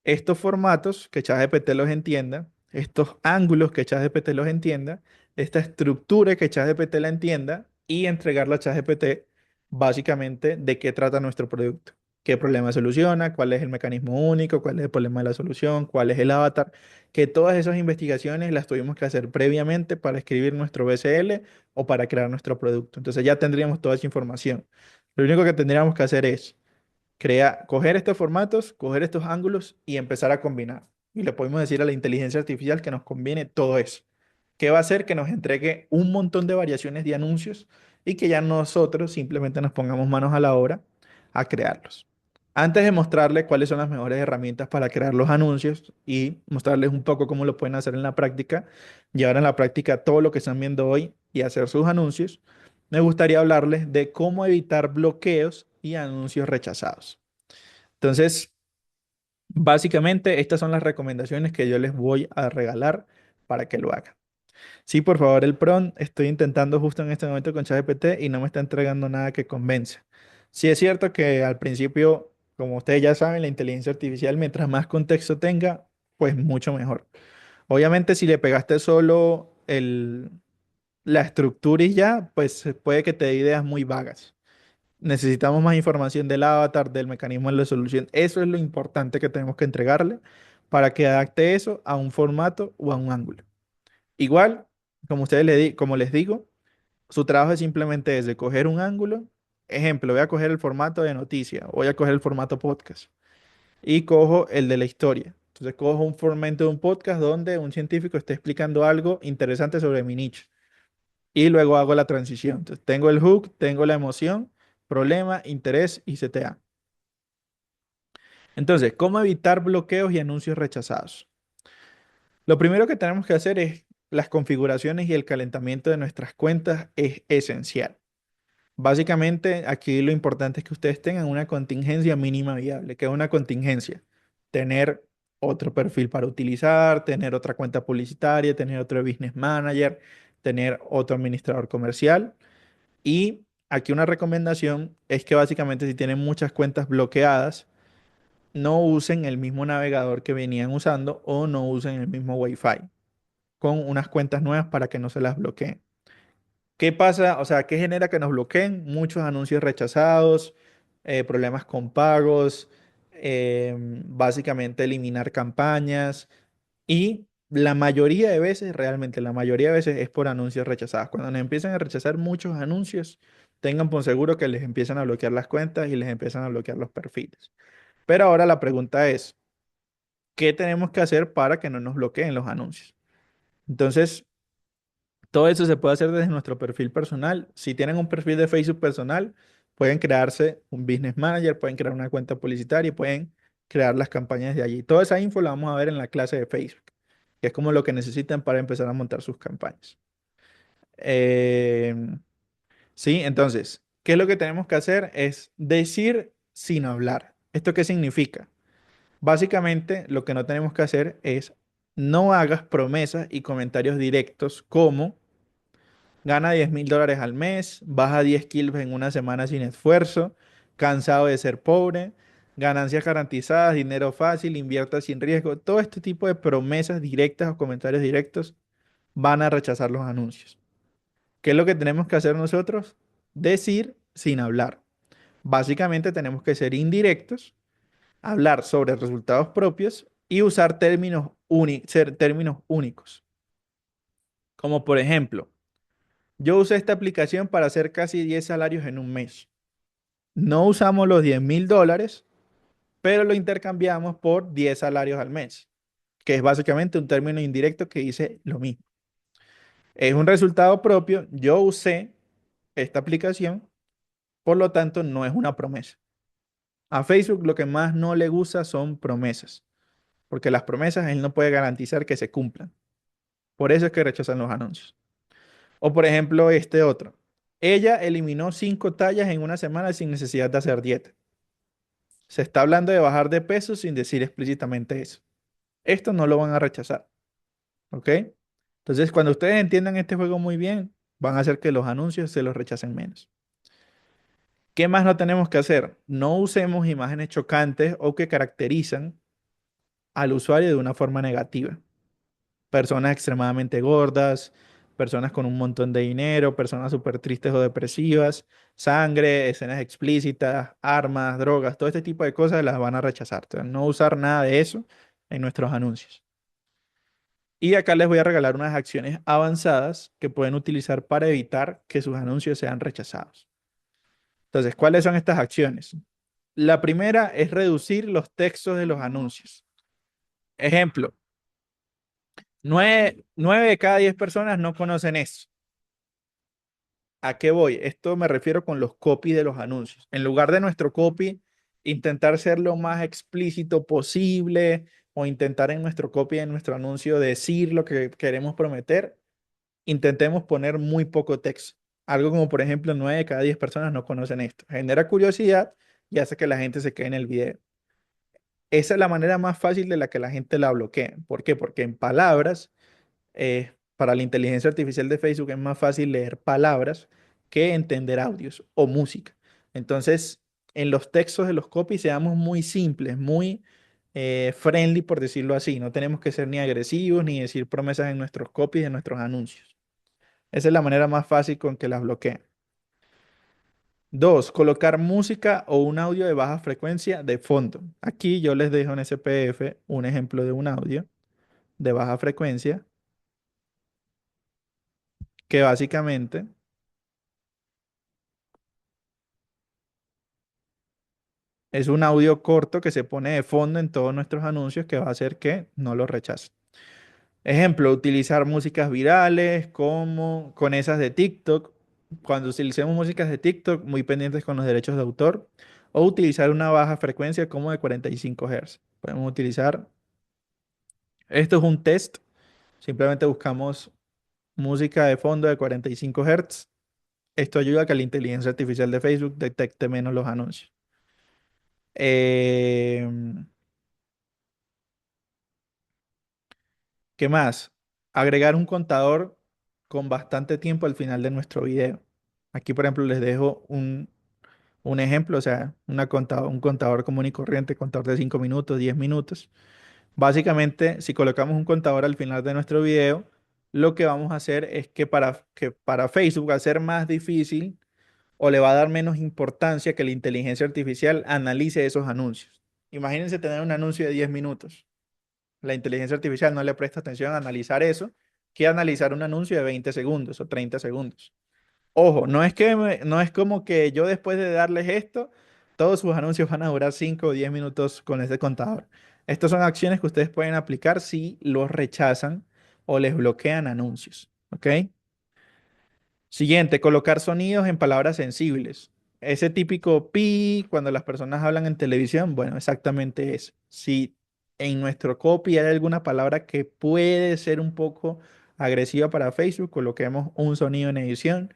estos formatos que ChatGPT los entienda, estos ángulos que ChatGPT los entienda, esta estructura que ChatGPT la entienda y entregarle a ChatGPT básicamente de qué trata nuestro producto, qué problema soluciona, cuál es el mecanismo único, cuál es el problema de la solución, cuál es el avatar, que todas esas investigaciones las tuvimos que hacer previamente para escribir nuestro BCL o para crear nuestro producto. Entonces ya tendríamos toda esa información. Lo único que tendríamos que hacer es coger estos formatos, coger estos ángulos y empezar a combinar. Y le podemos decir a la inteligencia artificial que nos conviene todo eso. ¿Qué va a hacer? Que nos entregue un montón de variaciones de anuncios y que ya nosotros simplemente nos pongamos manos a la obra a crearlos. Antes de mostrarles cuáles son las mejores herramientas para crear los anuncios y mostrarles un poco cómo lo pueden hacer en la práctica, llevar en la práctica todo lo que están viendo hoy y hacer sus anuncios, me gustaría hablarles de cómo evitar bloqueos y anuncios rechazados. Entonces, básicamente, estas son las recomendaciones que yo les voy a regalar para que lo hagan. Sí, por favor, el prompt, estoy intentando justo en este momento con ChatGPT y no me está entregando nada que convence. Sí es cierto que al principio, como ustedes ya saben, la inteligencia artificial, mientras más contexto tenga, pues mucho mejor. Obviamente, si le pegaste solo la estructura y ya, pues puede que te dé ideas muy vagas. Necesitamos más información del avatar, del mecanismo de la solución. Eso es lo importante que tenemos que entregarle para que adapte eso a un formato o a un ángulo. Igual, como les digo, su trabajo es simplemente desde coger un ángulo. Ejemplo, voy a coger el formato de noticia, voy a coger el formato podcast y cojo el de la historia. Entonces cojo un formato de un podcast donde un científico esté explicando algo interesante sobre mi nicho y luego hago la transición. Entonces tengo el hook, tengo la emoción, problema, interés y CTA. Entonces, ¿cómo evitar bloqueos y anuncios rechazados? Lo primero que tenemos que hacer es las configuraciones y el calentamiento de nuestras cuentas es esencial. Básicamente, aquí lo importante es que ustedes tengan una contingencia mínima viable. ¿Que es una contingencia? Tener otro perfil para utilizar, tener otra cuenta publicitaria, tener otro business manager, tener otro administrador comercial. Y aquí una recomendación es que básicamente si tienen muchas cuentas bloqueadas, no usen el mismo navegador que venían usando o no usen el mismo Wi-Fi con unas cuentas nuevas para que no se las bloqueen. ¿Qué pasa? O sea, ¿qué genera que nos bloqueen? Muchos anuncios rechazados, problemas con pagos, básicamente eliminar campañas y la mayoría de veces, realmente la mayoría de veces es por anuncios rechazados. Cuando nos empiezan a rechazar muchos anuncios, tengan por seguro que les empiezan a bloquear las cuentas y les empiezan a bloquear los perfiles. Pero ahora la pregunta es, ¿qué tenemos que hacer para que no nos bloqueen los anuncios? Entonces, todo eso se puede hacer desde nuestro perfil personal. Si tienen un perfil de Facebook personal, pueden crearse un business manager, pueden crear una cuenta publicitaria y pueden crear las campañas de allí. Toda esa info la vamos a ver en la clase de Facebook, que es como lo que necesitan para empezar a montar sus campañas. Eh, sí, entonces, ¿qué es lo que tenemos que hacer? Es decir sin hablar. ¿Esto qué significa? Básicamente, lo que no tenemos que hacer es no hagas promesas y comentarios directos como gana $10,000 al mes, baja 10 kilos en una semana sin esfuerzo, cansado de ser pobre, ganancias garantizadas, dinero fácil, invierta sin riesgo. Todo este tipo de promesas directas o comentarios directos van a rechazar los anuncios. ¿Qué es lo que tenemos que hacer nosotros? Decir sin hablar. Básicamente tenemos que ser indirectos, hablar sobre resultados propios y usar términos únicos. Como por ejemplo, yo usé esta aplicación para hacer casi 10 salarios en un mes. No usamos los $10,000, pero lo intercambiamos por 10 salarios al mes, que es básicamente un término indirecto que dice lo mismo. Es un resultado propio. Yo usé esta aplicación, por lo tanto, no es una promesa. A Facebook lo que más no le gusta son promesas, porque las promesas él no puede garantizar que se cumplan. Por eso es que rechazan los anuncios. O por ejemplo, este otro. Ella eliminó 5 tallas en una semana sin necesidad de hacer dieta. Se está hablando de bajar de peso sin decir explícitamente eso. Esto no lo van a rechazar, ¿ok? Entonces, cuando ustedes entiendan este juego muy bien, van a hacer que los anuncios se los rechacen menos. ¿Qué más no tenemos que hacer? No usemos imágenes chocantes o que caracterizan al usuario de una forma negativa. Personas extremadamente gordas, personas con un montón de dinero, personas súper tristes o depresivas, sangre, escenas explícitas, armas, drogas, todo este tipo de cosas las van a rechazar. Entonces, no usar nada de eso en nuestros anuncios. Y acá les voy a regalar unas acciones avanzadas que pueden utilizar para evitar que sus anuncios sean rechazados. Entonces, ¿cuáles son estas acciones? La primera es reducir los textos de los anuncios. Ejemplo, 9 de cada 10 personas no conocen eso. ¿A qué voy? Esto me refiero con los copy de los anuncios. En lugar de nuestro copy, intentar ser lo más explícito posible o intentar en nuestro copy, en nuestro anuncio, decir lo que queremos prometer, intentemos poner muy poco texto. Algo como, por ejemplo, 9 de cada 10 personas no conocen esto. Genera curiosidad y hace que la gente se quede en el video. Esa es la manera más fácil de la que la gente la bloquea. ¿Por qué? Porque en palabras, para la inteligencia artificial de Facebook es más fácil leer palabras que entender audios o música. Entonces, en los textos de los copies seamos muy simples, muy friendly, por decirlo así. No tenemos que ser ni agresivos ni decir promesas en nuestros copies, en nuestros anuncios. Esa es la manera más fácil con que las bloquean. Dos, colocar música o un audio de baja frecuencia de fondo. Aquí yo les dejo en ese PDF un ejemplo de un audio de baja frecuencia que básicamente es un audio corto que se pone de fondo en todos nuestros anuncios que va a hacer que no lo rechacen. Ejemplo, utilizar músicas virales como con esas de TikTok. Cuando utilicemos músicas de TikTok, muy pendientes con los derechos de autor. O utilizar una baja frecuencia como de 45 Hz. Podemos utilizar, esto es un test. Simplemente buscamos música de fondo de 45 Hz. Esto ayuda a que la inteligencia artificial de Facebook detecte menos los anuncios. Em, ¿Qué más? Agregar un contador con bastante tiempo al final de nuestro video. Aquí, por ejemplo, les dejo un ejemplo, o sea, un contador común y corriente, contador de 5 minutos, 10 minutos. Básicamente, si colocamos un contador al final de nuestro video, lo que vamos a hacer es que para Facebook va a ser más difícil o le va a dar menos importancia que la inteligencia artificial analice esos anuncios. Imagínense tener un anuncio de 10 minutos. La inteligencia artificial no le presta atención a analizar eso, que analizar un anuncio de 20 segundos o 30 segundos. Ojo, no es como que yo después de darles esto, todos sus anuncios van a durar 5 o 10 minutos con este contador. Estas son acciones que ustedes pueden aplicar si los rechazan o les bloquean anuncios. ¿Ok? Siguiente, colocar sonidos en palabras sensibles. Ese típico pi cuando las personas hablan en televisión, bueno, exactamente eso. Si en nuestro copy hay alguna palabra que puede ser un poco agresiva para Facebook, coloquemos un sonido en edición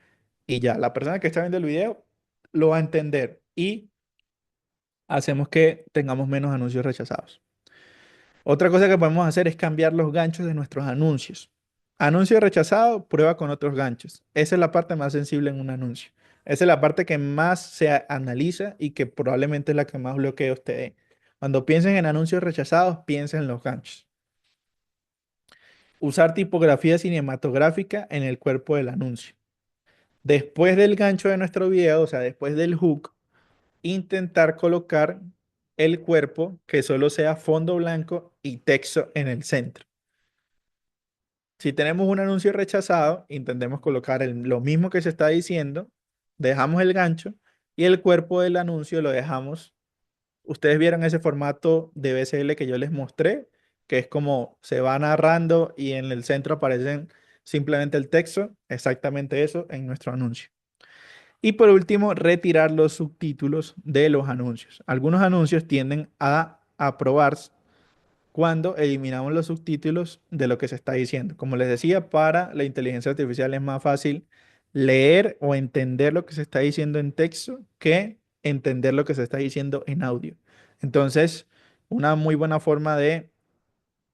y ya, la persona que está viendo el video lo va a entender y hacemos que tengamos menos anuncios rechazados. Otra cosa que podemos hacer es cambiar los ganchos de nuestros anuncios. Anuncio rechazado, prueba con otros ganchos. Esa es la parte más sensible en un anuncio. Esa es la parte que más se analiza y que probablemente es la que más bloquea usted dé. Cuando piensen en anuncios rechazados, piensen en los ganchos. Usar tipografía cinematográfica en el cuerpo del anuncio. Después del gancho de nuestro video, o sea, después del hook, intentar colocar el cuerpo que solo sea fondo blanco y texto en el centro. Si tenemos un anuncio rechazado, intentemos colocar lo mismo que se está diciendo, dejamos el gancho y el cuerpo del anuncio lo dejamos ustedes vieron ese formato de BSL que yo les mostré, que es como se va narrando y en el centro aparecen simplemente el texto, exactamente eso en nuestro anuncio. Y por último, retirar los subtítulos de los anuncios. Algunos anuncios tienden a aprobarse cuando eliminamos los subtítulos de lo que se está diciendo. Como les decía, para la inteligencia artificial es más fácil leer o entender lo que se está diciendo en texto que entender lo que se está diciendo en audio. Entonces, una muy buena forma de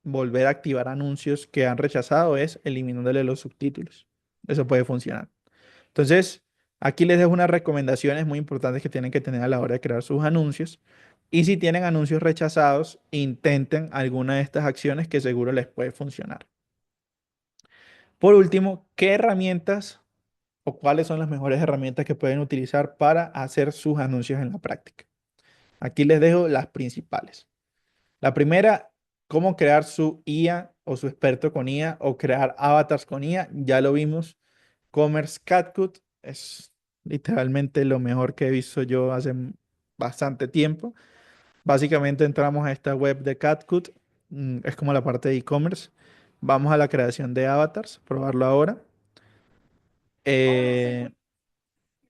volver a activar anuncios que han rechazado es eliminándole los subtítulos. Eso puede funcionar. Entonces, aquí les dejo unas recomendaciones muy importantes que tienen que tener a la hora de crear sus anuncios. Y si tienen anuncios rechazados, intenten alguna de estas acciones que seguro les puede funcionar. Por último, ¿qué herramientas o cuáles son las mejores herramientas que pueden utilizar para hacer sus anuncios en la práctica? Aquí les dejo las principales. La primera, cómo crear su IA o su experto con IA o crear avatars con IA. Ya lo vimos. Commerce CatCut es literalmente lo mejor que he visto yo hace bastante tiempo. Básicamente entramos a esta web de CatCut, es como la parte de e-commerce. Vamos a la creación de avatars, probarlo ahora. Hola, soy Eh,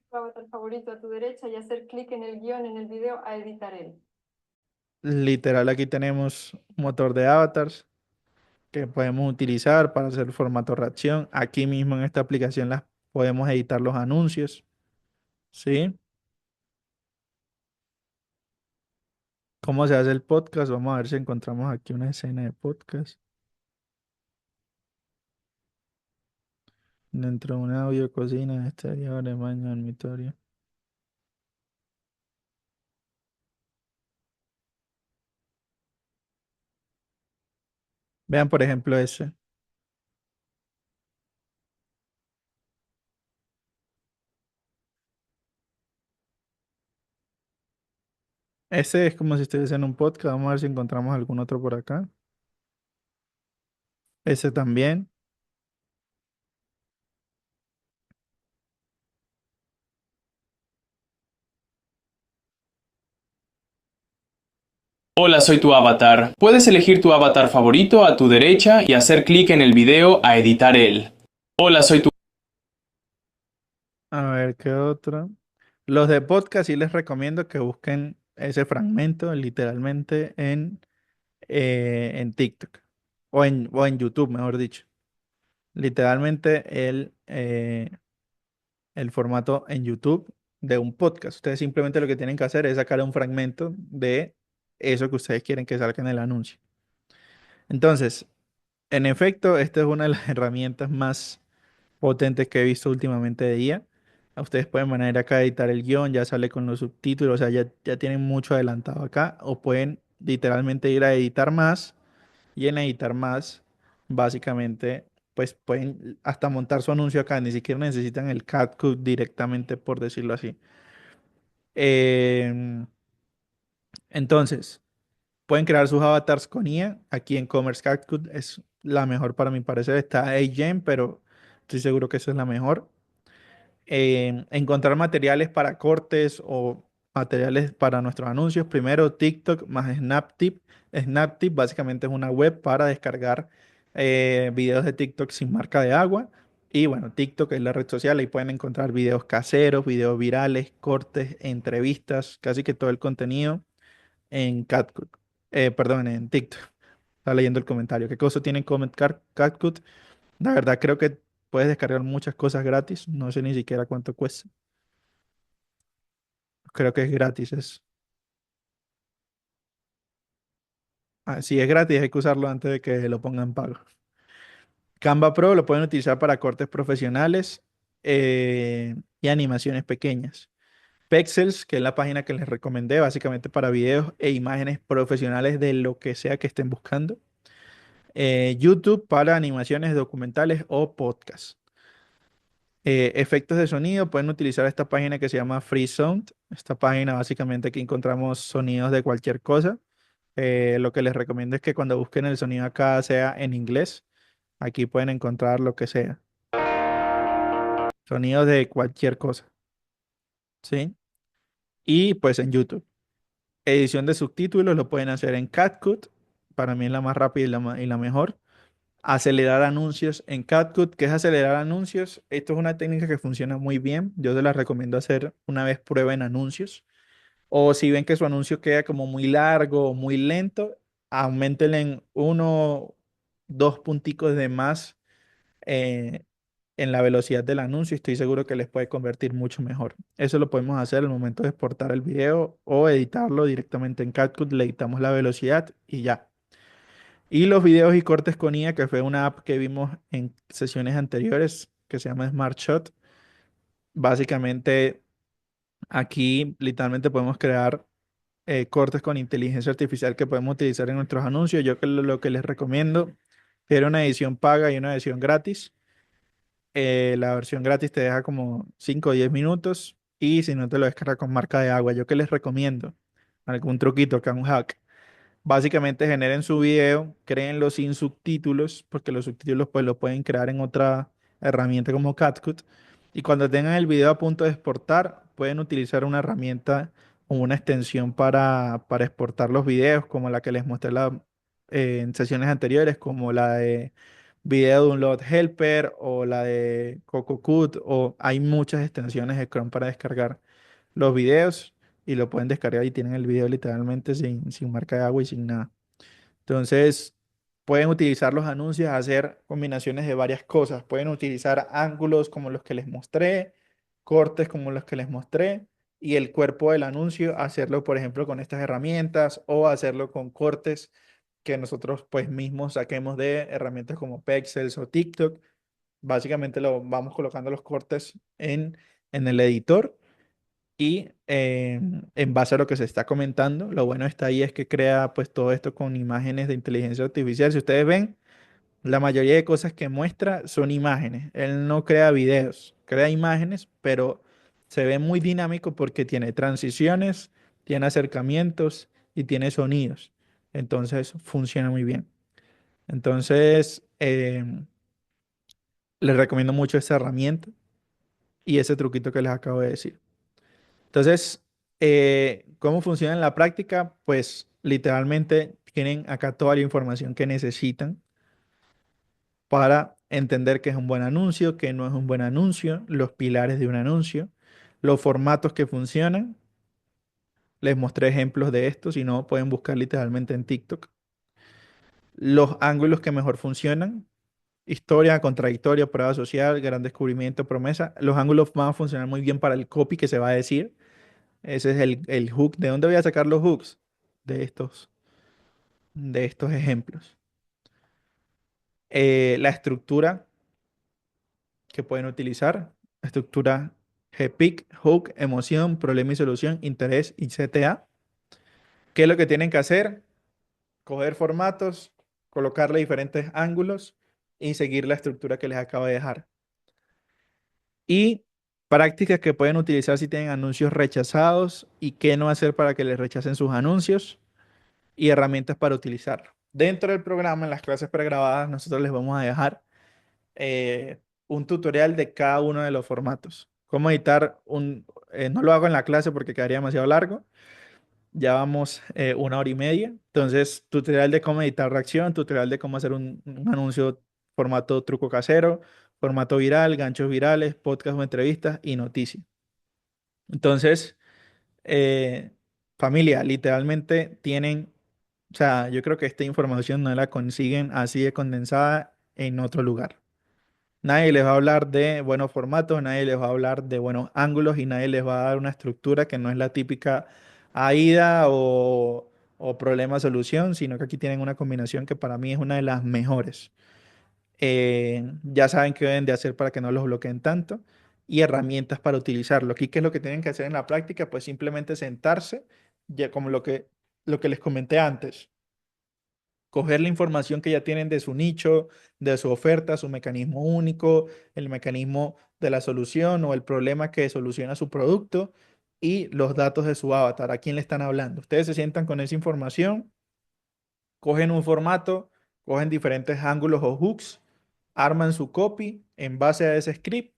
tu avatar favorito a tu derecha y hacer clic en el guión en el video a editar él. Literal, aquí tenemos un motor de avatars que podemos utilizar para hacer formato reacción. Aquí mismo en esta aplicación las podemos editar los anuncios, ¿sí? ¿Cómo se hace el podcast? Vamos a ver si encontramos aquí una escena de podcast. Dentro de un audio, cocina, exteriores, baño, dormitorio. Vean, por ejemplo, ese. Ese es como si estuviese en un podcast. Vamos a ver si encontramos algún otro por acá. Ese también. Hola, soy tu avatar. Puedes elegir tu avatar favorito a tu derecha y hacer clic en el video a editar él. Hola, soy tu... A ver, ¿qué otro? Los de podcast sí les recomiendo que busquen ese fragmento literalmente en TikTok o en YouTube, mejor dicho. Literalmente el formato en YouTube de un podcast. Ustedes simplemente lo que tienen que hacer es sacar un fragmento de eso que ustedes quieren que salga en el anuncio. Entonces, en efecto, esta es una de las herramientas más potentes que he visto últimamente de IA. Ustedes pueden venir acá a editar el guión, ya sale con los subtítulos, o sea, ya tienen mucho adelantado acá, o pueden literalmente ir a editar más y en editar más, básicamente, pues pueden hasta montar su anuncio acá, ni siquiera necesitan el CapCut directamente, por decirlo así. Em, entonces, pueden crear sus avatars con IA. Aquí en Commerce CapCut es la mejor para mi parecer. Está AGen, pero estoy seguro que esa es la mejor. Encontrar materiales para cortes o materiales para nuestros anuncios. Primero TikTok más SnapTip. SnapTip básicamente es una web para descargar videos de TikTok sin marca de agua. Y bueno, TikTok es la red social, ahí pueden encontrar videos caseros, videos virales, cortes, entrevistas, casi que todo el contenido en CatCut. Perdón, en TikTok. Está leyendo el comentario. ¿Qué cosa tiene CatCut? La verdad creo que puedes descargar muchas cosas gratis. No sé ni siquiera cuánto cuesta. Creo que es gratis. Si es gratis, hay que usarlo antes de que lo pongan pago. Canva Pro lo pueden utilizar para cortes profesionales y animaciones pequeñas. Pexels, que es la página que les recomendé, básicamente para videos e imágenes profesionales de lo que sea que estén buscando. YouTube para animaciones documentales o podcasts. Efectos de sonido, pueden utilizar esta página que se llama Free Sound. Esta página básicamente aquí encontramos sonidos de cualquier cosa. Lo que les recomiendo es que cuando busquen el sonido acá sea en inglés. Aquí pueden encontrar lo que sea. Sonidos de cualquier cosa, ¿sí? Y pues en YouTube. Edición de subtítulos lo pueden hacer en CapCut. Para mí es la más rápida y la mejor. Acelerar anuncios en CapCut. ¿Qué es acelerar anuncios? Esto es una técnica que funciona muy bien. Yo se la recomiendo hacer una vez prueben anuncios. O si ven que su anuncio queda como muy largo o muy lento, aumentenle en uno, dos punticos de más eh, en la velocidad del anuncio y estoy seguro que les puede convertir mucho mejor. Eso lo podemos hacer al momento de exportar el video o editarlo directamente en CapCut, le editamos la velocidad y ya. Y los videos y cortes con IA, que fue una app que vimos en sesiones anteriores, que se llama Smart Shot. Básicamente, aquí literalmente podemos crear cortes con inteligencia artificial que podemos utilizar en nuestros anuncios. Yo lo que les recomiendo, era una edición paga y una edición gratis. La versión gratis te deja como 5 o 10 minutos y si no te lo descarga con marca de agua. Yo que les recomiendo algún truquito acá, un hack. Básicamente generen su video, créenlo sin subtítulos, porque los subtítulos pues lo pueden crear en otra herramienta como CapCut. Y cuando tengan el video a punto de exportar, pueden utilizar una herramienta o una extensión para exportar los videos, como la que les mostré en sesiones anteriores, como la de Video Download Helper o la de CocoCut, o hay muchas extensiones de Chrome para descargar los videos y lo pueden descargar y tienen el video literalmente sin marca de agua y sin nada. Entonces, pueden utilizar los anuncios, hacer combinaciones de varias cosas. Pueden utilizar ángulos como los que les mostré, cortes como los que les mostré y el cuerpo del anuncio, hacerlo, por ejemplo, con estas herramientas o hacerlo con cortes que nosotros pues mismos saquemos de herramientas como Pexels o TikTok. Básicamente lo vamos colocando los cortes en el editor y en base a lo que se está comentando, lo bueno está ahí es que crea pues todo esto con imágenes de inteligencia artificial. Si ustedes ven, la mayoría de cosas que muestra son imágenes. Él no crea videos, crea imágenes, pero se ve muy dinámico porque tiene transiciones, tiene acercamientos y tiene sonidos. Entonces funciona muy bien. Entonces, les recomiendo mucho esa herramienta y ese truquito que les acabo de decir. Entonces, ¿cómo funciona en la práctica? Pues literalmente tienen acá toda la información que necesitan para entender qué es un buen anuncio, qué no es un buen anuncio, los pilares de un anuncio, los formatos que funcionan. Les mostré ejemplos de esto, si no, pueden buscar literalmente en TikTok. Los ángulos que mejor funcionan, historia, contradictoria, prueba social, gran descubrimiento, promesa. Los ángulos van a funcionar muy bien para el copy que se va a decir. Ese es el hook. ¿De dónde voy a sacar los hooks? De estos ejemplos. La estructura que pueden utilizar, estructura GPIC, hook, emoción, problema y solución, interés y CTA. ¿Qué es lo que tienen que hacer? Coger formatos, colocarle diferentes ángulos y seguir la estructura que les acabo de dejar. Y prácticas que pueden utilizar si tienen anuncios rechazados y qué no hacer para que les rechacen sus anuncios y herramientas para utilizarlo. Dentro del programa, en las clases pregrabadas, nosotros les vamos a dejar eh, un tutorial de cada uno de los formatos. Cómo editar no lo hago en la clase porque quedaría demasiado largo. Ya vamos 1 hora y media. Entonces, tutorial de cómo editar reacción, tutorial de cómo hacer un anuncio formato truco casero, formato viral, ganchos virales, podcast o entrevistas y noticias. Entonces, eh, familia, literalmente tienen, o sea, yo creo que esta información no la consiguen así de condensada en otro lugar. Nadie les va a hablar de buenos formatos, nadie les va a hablar de buenos ángulos y nadie les va a dar una estructura que no es la típica AIDA o problema-solución, sino que aquí tienen una combinación que para mí es una de las mejores. Ya saben qué deben de hacer para que no los bloqueen tanto y herramientas para utilizarlo. Aquí, ¿qué es lo que tienen que hacer en la práctica? Pues simplemente sentarse, ya como lo que les comenté antes, coger la información que ya tienen de su nicho, de su oferta, su mecanismo único, el mecanismo de la solución o el problema que soluciona su producto y los datos de su avatar, a quién le están hablando. Ustedes se sientan con esa información, cogen un formato, cogen diferentes ángulos o hooks, arman su copy en base a ese script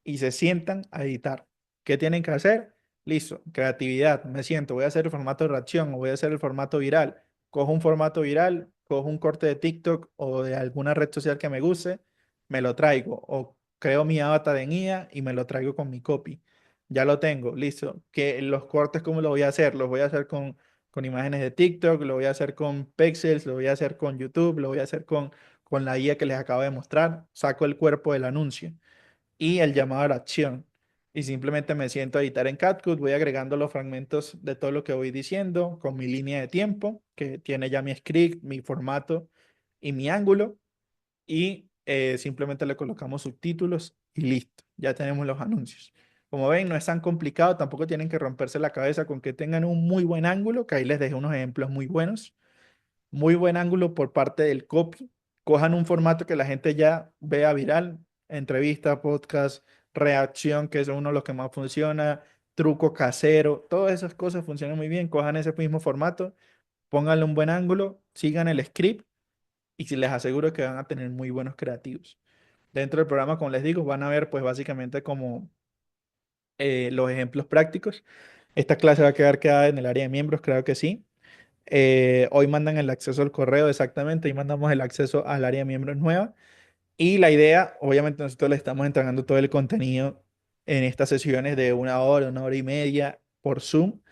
y se sientan a editar. ¿Qué tienen que hacer? Listo, creatividad, me siento, voy a hacer el formato de reacción o voy a hacer el formato viral. Cojo un formato viral, cojo un corte de TikTok o de alguna red social que me guste, me lo traigo o creo mi avatar en IA y me lo traigo con mi copy. Ya lo tengo, listo. ¿Que los cortes cómo lo voy a hacer? Los voy a hacer con imágenes de TikTok, lo voy a hacer con Pexels, lo voy a hacer con YouTube, lo voy a hacer con la IA que les acabo de mostrar. Saco el cuerpo del anuncio y el llamado a la acción. Y simplemente me siento a editar en CapCut, voy agregando los fragmentos de todo lo que voy diciendo con mi línea de tiempo, que tiene ya mi script, mi formato y mi ángulo. Y simplemente le colocamos subtítulos y listo, ya tenemos los anuncios. Como ven, no es tan complicado, tampoco tienen que romperse la cabeza con que tengan un muy buen ángulo, que ahí les dejé unos ejemplos muy buenos, muy buen ángulo por parte del copy. Cojan un formato que la gente ya vea viral, entrevista, podcast, reacción, que es uno de los que más funciona, truco casero, todas esas cosas funcionan muy bien. Cojan ese mismo formato, pónganle un buen ángulo, sigan el script y si les aseguro que van a tener muy buenos creativos. Dentro del programa, como les digo, van a ver pues básicamente como los ejemplos prácticos. Esta clase va a quedar quedada en el área de miembros, creo que sí. Hoy mandan el acceso al correo exactamente y mandamos el acceso al área de miembros nueva. Y la idea, obviamente nosotros le estamos entregando todo el contenido en estas sesiones de una hora y media por Zoom,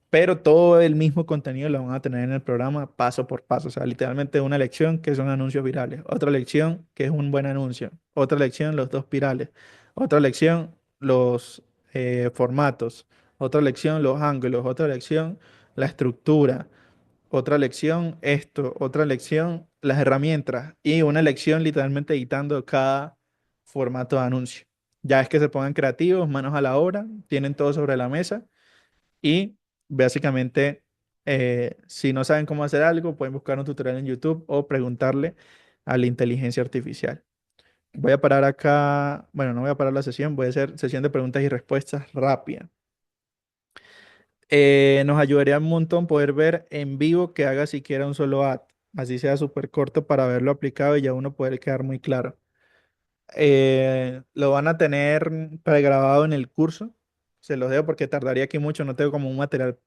pero todo el mismo contenido lo van a tener en el programa paso por paso. O sea, literalmente una lección que son anuncios virales, otra lección que es un buen anuncio, otra lección los dos virales, otra lección los formatos, otra lección los ángulos, otra lección la estructura, otra lección esto, otra lección las herramientas y una lección literalmente editando cada formato de anuncio. Ya es que se pongan creativos, manos a la obra, tienen todo sobre la mesa y básicamente si no saben cómo hacer algo, pueden buscar un tutorial en YouTube o preguntarle a la inteligencia artificial. Voy a parar acá, bueno, no voy a parar la sesión, voy a hacer sesión de preguntas y respuestas rápida. Nos ayudaría un montón poder ver en vivo que haga siquiera un solo ad, así sea súper corto para verlo aplicado y ya uno poder quedar muy claro. Lo van a tener pregrabado en el curso, se los dejo porque tardaría aquí mucho, no tengo como un material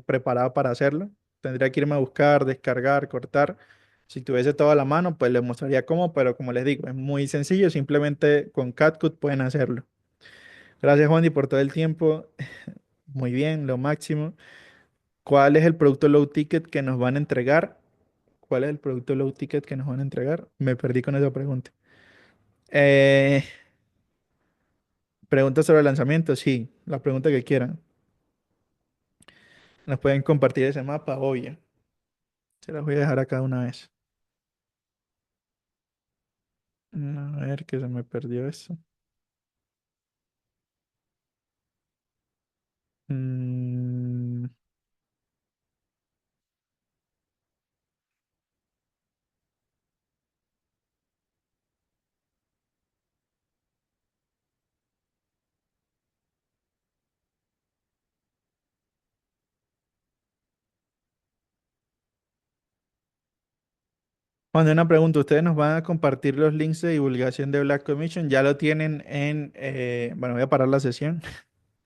preparado para hacerlo. Tendría que irme a buscar, descargar, cortar. Si tuviese todo a la mano, pues les mostraría cómo, pero como les digo, es muy sencillo, simplemente con CapCut pueden hacerlo. Gracias, Juan, por todo el tiempo. Muy bien, lo máximo. ¿Cuál es el producto low ticket que nos van a entregar? ¿Cuál es el producto low ticket que nos van a entregar? Me perdí con esa pregunta. Eh, Preguntas sobre el lanzamiento, sí, la pregunta que quieran. Nos pueden compartir ese mapa, obvio. Se las voy a dejar acá una vez. A ver, que se me perdió eso. Mm, Juan, una pregunta. ¿Ustedes nos van a compartir los links de divulgación de Black Commission? Ya lo tienen en... bueno, voy a parar la sesión.